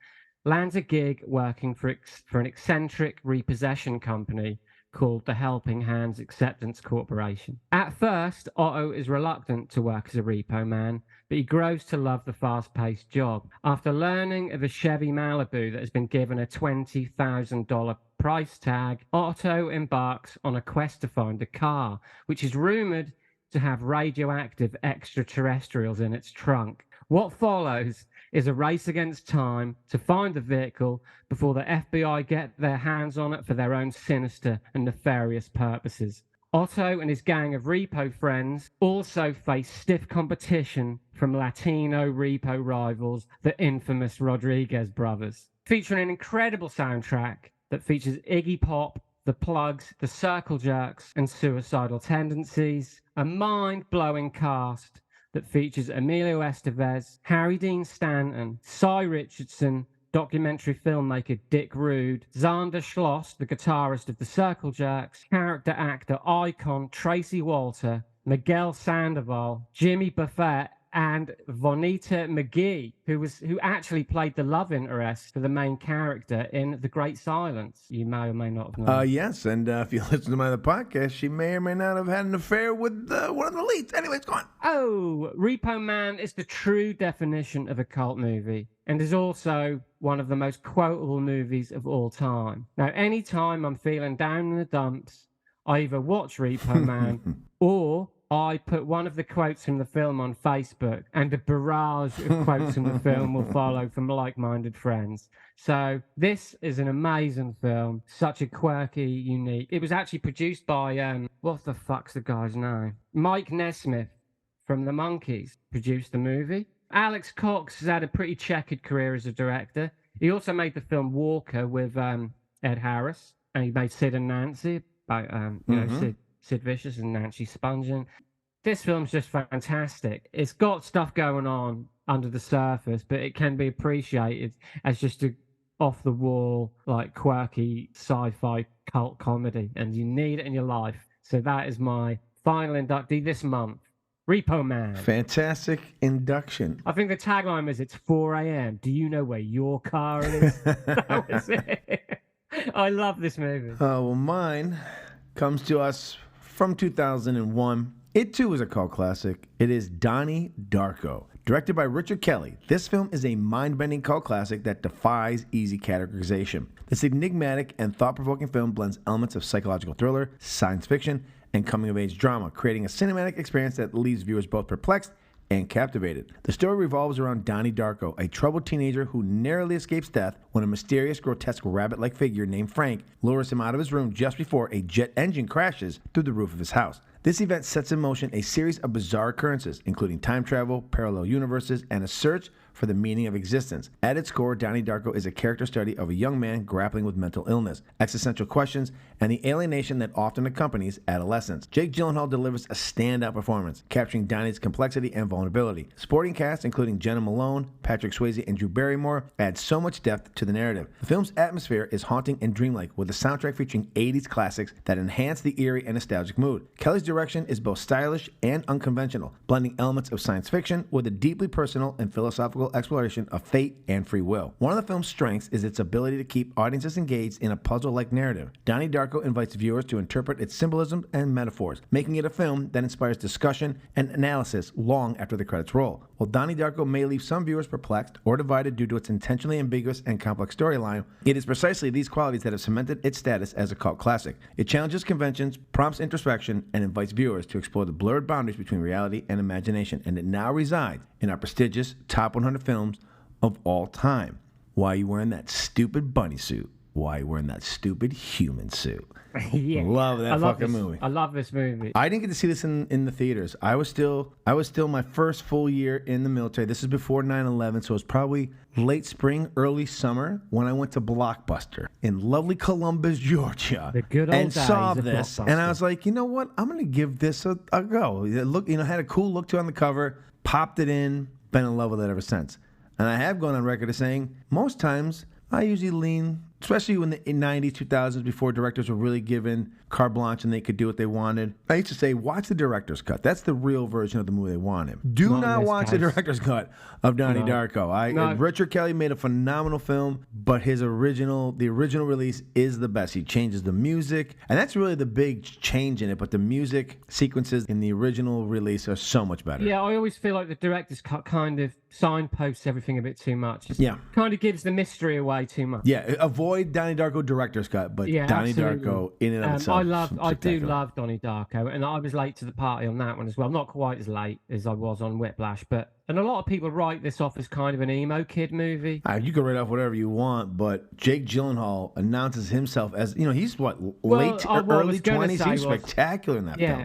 S4: lands a gig working for an eccentric repossession company called the Helping Hands Acceptance Corporation. At first, Otto is reluctant to work as a repo man, but he grows to love the fast-paced job. After learning of a Chevy Malibu that has been given a $20,000 price tag, Otto embarks on a quest to find a car, which is rumored to have radioactive extraterrestrials in its trunk. What follows is a race against time to find the vehicle before the FBI get their hands on it for their own sinister and nefarious purposes. Otto and his gang of repo friends also face stiff competition from Latino repo rivals, the infamous Rodriguez brothers. Featuring an incredible soundtrack, that features Iggy Pop, the Plugs, the Circle Jerks, and Suicidal Tendencies. A mind-blowing cast that features Emilio Estevez, Harry Dean Stanton, Cy Richardson, documentary filmmaker Dick Rude, Xander Schloss, the guitarist of the Circle Jerks, character actor icon Tracy Walter, Miguel Sandoval, Jimmy Buffett, and Vonita McGee, who actually played the love interest for the main character in The Great Silence. You may or may not have known.
S5: Yes, and if you listen to my other podcast, she may or may not have had an affair with one of the leads. Anyways, go on.
S4: Oh, Repo Man is the true definition of a cult movie and is also one of the most quotable movies of all time. Now, anytime I'm feeling down in the dumps, I either watch Repo Man or I put one of the quotes from the film on Facebook, and a barrage of quotes from the film will follow from like-minded friends. So this is an amazing film, such a quirky, unique. It was actually produced by, what the fuck's the guy's name? Mike Nesmith from The Monkees produced the movie. Alex Cox has had a pretty checkered career as a director. He also made the film Walker with Ed Harris, and he made Sid and Nancy, about, Sid Vicious and Nancy Spungen. This film's just fantastic. It's got stuff going on under the surface, but it can be appreciated as just a off-the-wall, like, quirky sci-fi cult comedy, and you need it in your life. So that is my final inductee this month, Repo Man.
S5: Fantastic induction.
S4: I think the tagline is, it's 4 a.m. Do you know where your car is? That was it. I love this movie.
S5: Well, mine comes to us from 2001. It too is a cult classic. It is Donnie Darko. Directed by Richard Kelly, this film is a mind-bending cult classic that defies easy categorization. This enigmatic and thought-provoking film blends elements of psychological thriller, science fiction, and coming-of-age drama, creating a cinematic experience that leaves viewers both perplexed and captivated. The story revolves around Donnie Darko, a troubled teenager who narrowly escapes death when a mysterious, grotesque rabbit-like figure named Frank lures him out of his room just before a jet engine crashes through the roof of his house. This event sets in motion a series of bizarre occurrences, including time travel, parallel universes, and a search for the meaning of existence. At its core, Donnie Darko is a character study of a young man grappling with mental illness, existential questions, and the alienation that often accompanies adolescence. Jake Gyllenhaal delivers a standout performance, capturing Donnie's complexity and vulnerability. Supporting cast, including Jenna Malone, Patrick Swayze, and Drew Barrymore, adds so much depth to the narrative. The film's atmosphere is haunting and dreamlike, with a soundtrack featuring 80s classics that enhance the eerie and nostalgic mood. Kelly's direction is both stylish and unconventional, blending elements of science fiction with a deeply personal and philosophical exploration of fate and free will. One of the film's strengths is its ability to keep audiences engaged in a puzzle-like narrative. Donnie Darko invites viewers to interpret its symbolism and metaphors, making it a film that inspires discussion and analysis long after the credits roll. While Donnie Darko may leave some viewers perplexed or divided due to its intentionally ambiguous and complex storyline, it is precisely these qualities that have cemented its status as a cult classic. It challenges conventions, prompts introspection, and invites viewers to explore the blurred boundaries between reality and imagination, and it now resides in our prestigious top 100 films of all time. Why are you wearing that stupid bunny suit? Why are you wearing that stupid human suit?
S4: Yeah.
S5: Love that fucking movie.
S4: I love this movie.
S5: I didn't get to see this in the theaters. I was still my first full year in the military. This is before 9/11, so it was probably late spring, early summer when I went to Blockbuster in lovely Columbus, Georgia,
S4: The good old
S5: and
S4: days
S5: saw
S4: of
S5: this.
S4: Blockbuster.
S5: And I was like, you know what? I'm gonna give this a go. It looked, had a cool look to it on the cover. Popped it in. Been in love with it ever since. And I have gone on record as saying most times I usually lean, especially in the 90s, 2000s, before directors were really given carte blanche and they could do what they wanted. I used to say, watch the director's cut. That's the real version of the movie they wanted. Do not watch the director's cut of Donnie Darko. Richard Kelly made a phenomenal film, but the original release is the best. He changes the music, and that's really the big change in it, but the music sequences in the original release are so much better.
S4: Yeah, I always feel like the director's cut kind of signposts everything a bit too much. Kind of gives the mystery away too much.
S5: Yeah, avoid Donnie Darko director's cut, but Donnie Darko in and of itself.
S4: I do love Donnie Darko, and I was late to the party on that one as well. Not quite as late as I was on Whiplash, and a lot of people write this off as kind of an emo kid movie.
S5: You can write off whatever you want, but Jake Gyllenhaal announces himself as, he's early 20s. He's spectacular in that film.
S4: Yeah,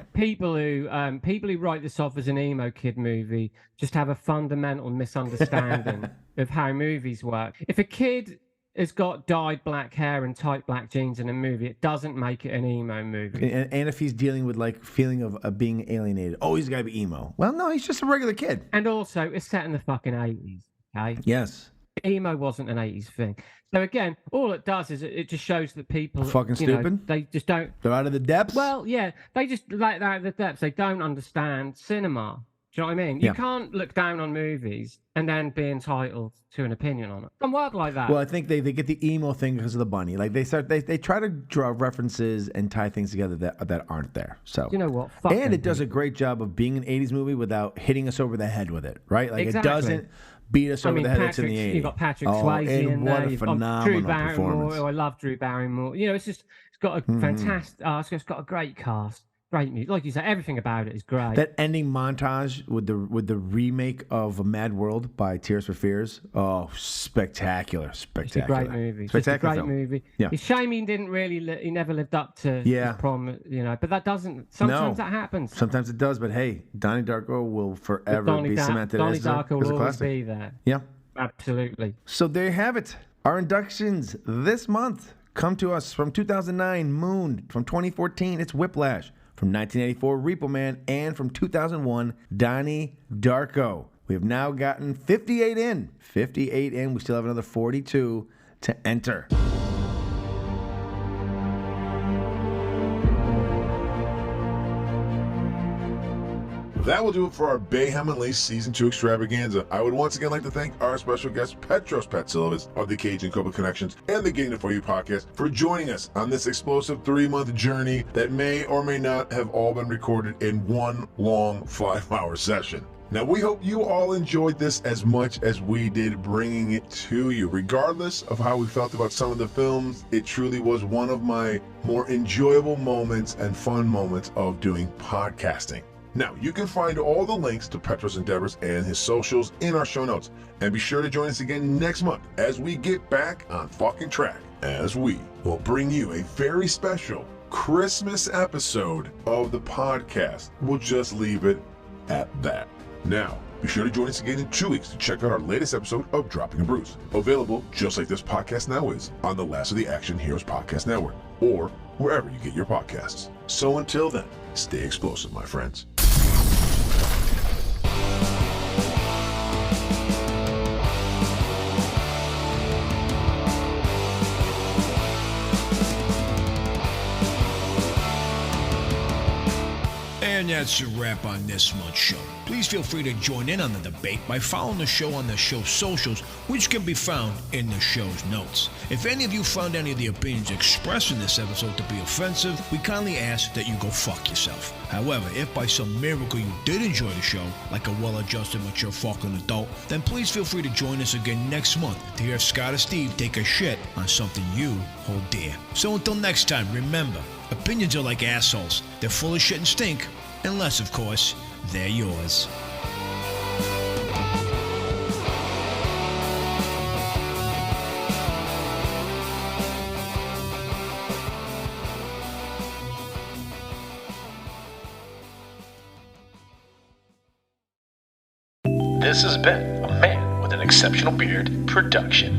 S4: people who write this off as an emo kid movie just have a fundamental misunderstanding of how movies work. If a kid has got dyed black hair and tight black jeans in a movie, it doesn't make it an emo movie.
S5: And if he's dealing with like feeling of being alienated, oh, he's got to be emo. Well, no, he's just a regular kid.
S4: And also, it's set in the fucking 80s, okay?
S5: Yes.
S4: Emo wasn't an 80s thing. So again, all it does is it just shows that people
S5: fucking stupid.
S4: They just don't.
S5: They're out of the depths.
S4: Well, yeah, they just like they're out of the depths. They don't understand cinema. Do you know what I mean?
S5: Yeah.
S4: You can't look down on movies and then be entitled to an opinion on it. It doesn't work like that.
S5: Well, I think they get the emo thing because of the bunny. Like they try to draw references and tie things together that aren't there. So
S4: you know what?
S5: And it does a great job of being an 80s movie without hitting us over the head with it, right? Like
S4: exactly.
S5: It doesn't beat us over the head. It's in the 80s.
S4: You've got Patrick Swayze in there.
S5: What a phenomenal
S4: Drew Barrymore.
S5: performance.
S4: Oh, I love Drew Barrymore. You know, it's got a fantastic. It's got a great cast. Great music, like you said, everything about it is great.
S5: That ending montage with the remake of Mad World by Tears for Fears, oh, spectacular!
S4: It's a great movie. Spectacular, it's a great movie.
S5: Yeah.
S4: It's a shame he didn't really, he never lived up to his promise, you know. But that doesn't. Sometimes that happens.
S5: Sometimes it does, but hey, Donnie Darko will forever be cemented
S4: Donnie
S5: as
S4: Darko
S5: a
S4: will always
S5: classic.
S4: be there.
S5: Yeah,
S4: absolutely.
S5: So there you have it. Our inductions this month come to us from 2009, Moon. From 2014, it's Whiplash. From 1984, Repo Man, and from 2001, Donnie Darko. We have now gotten 58 in. 58 in. We still have another 42 to enter.
S7: That will do it for our Bayhem Unleashed Season 2 extravaganza. I would once again like to thank our special guest, Petros Patsilivas of the Cage and Coppola Connections and the Getting It For You podcast for joining us on this explosive 3-month journey that may or may not have all been recorded in one long 5-hour session. Now, we hope you all enjoyed this as much as we did bringing it to you. Regardless of how we felt about some of the films, it truly was one of my more enjoyable moments and fun moments of doing podcasting. Now, you can find all the links to Petros' endeavors and his socials in our show notes. And be sure to join us again next month as we get back on fucking track, as we will bring you a very special Christmas episode of the podcast. We'll just leave it at that. Now, be sure to join us again in 2 weeks to check out our latest episode of Dropping a Bruise. Available, just like this podcast now is, on the Last of the Action Heroes Podcast Network, or wherever you get your podcasts. So until then, stay explosive, my friends.
S2: And that's a wrap on this month's show. Please feel free to join in on the debate by following the show on the show's socials, which can be found in the show's notes. If any of you found any of the opinions expressed in this episode to be offensive, we kindly ask that you go fuck yourself. However, if by some miracle you did enjoy the show, like a well-adjusted, mature fucking adult, then please feel free to join us again next month to hear Scott or Steve take a shit on something you hold dear. So until next time, remember, opinions are like assholes. They're full of shit and stink, unless, of course, they're yours.
S8: This has been a Man with an Exceptional Beard production.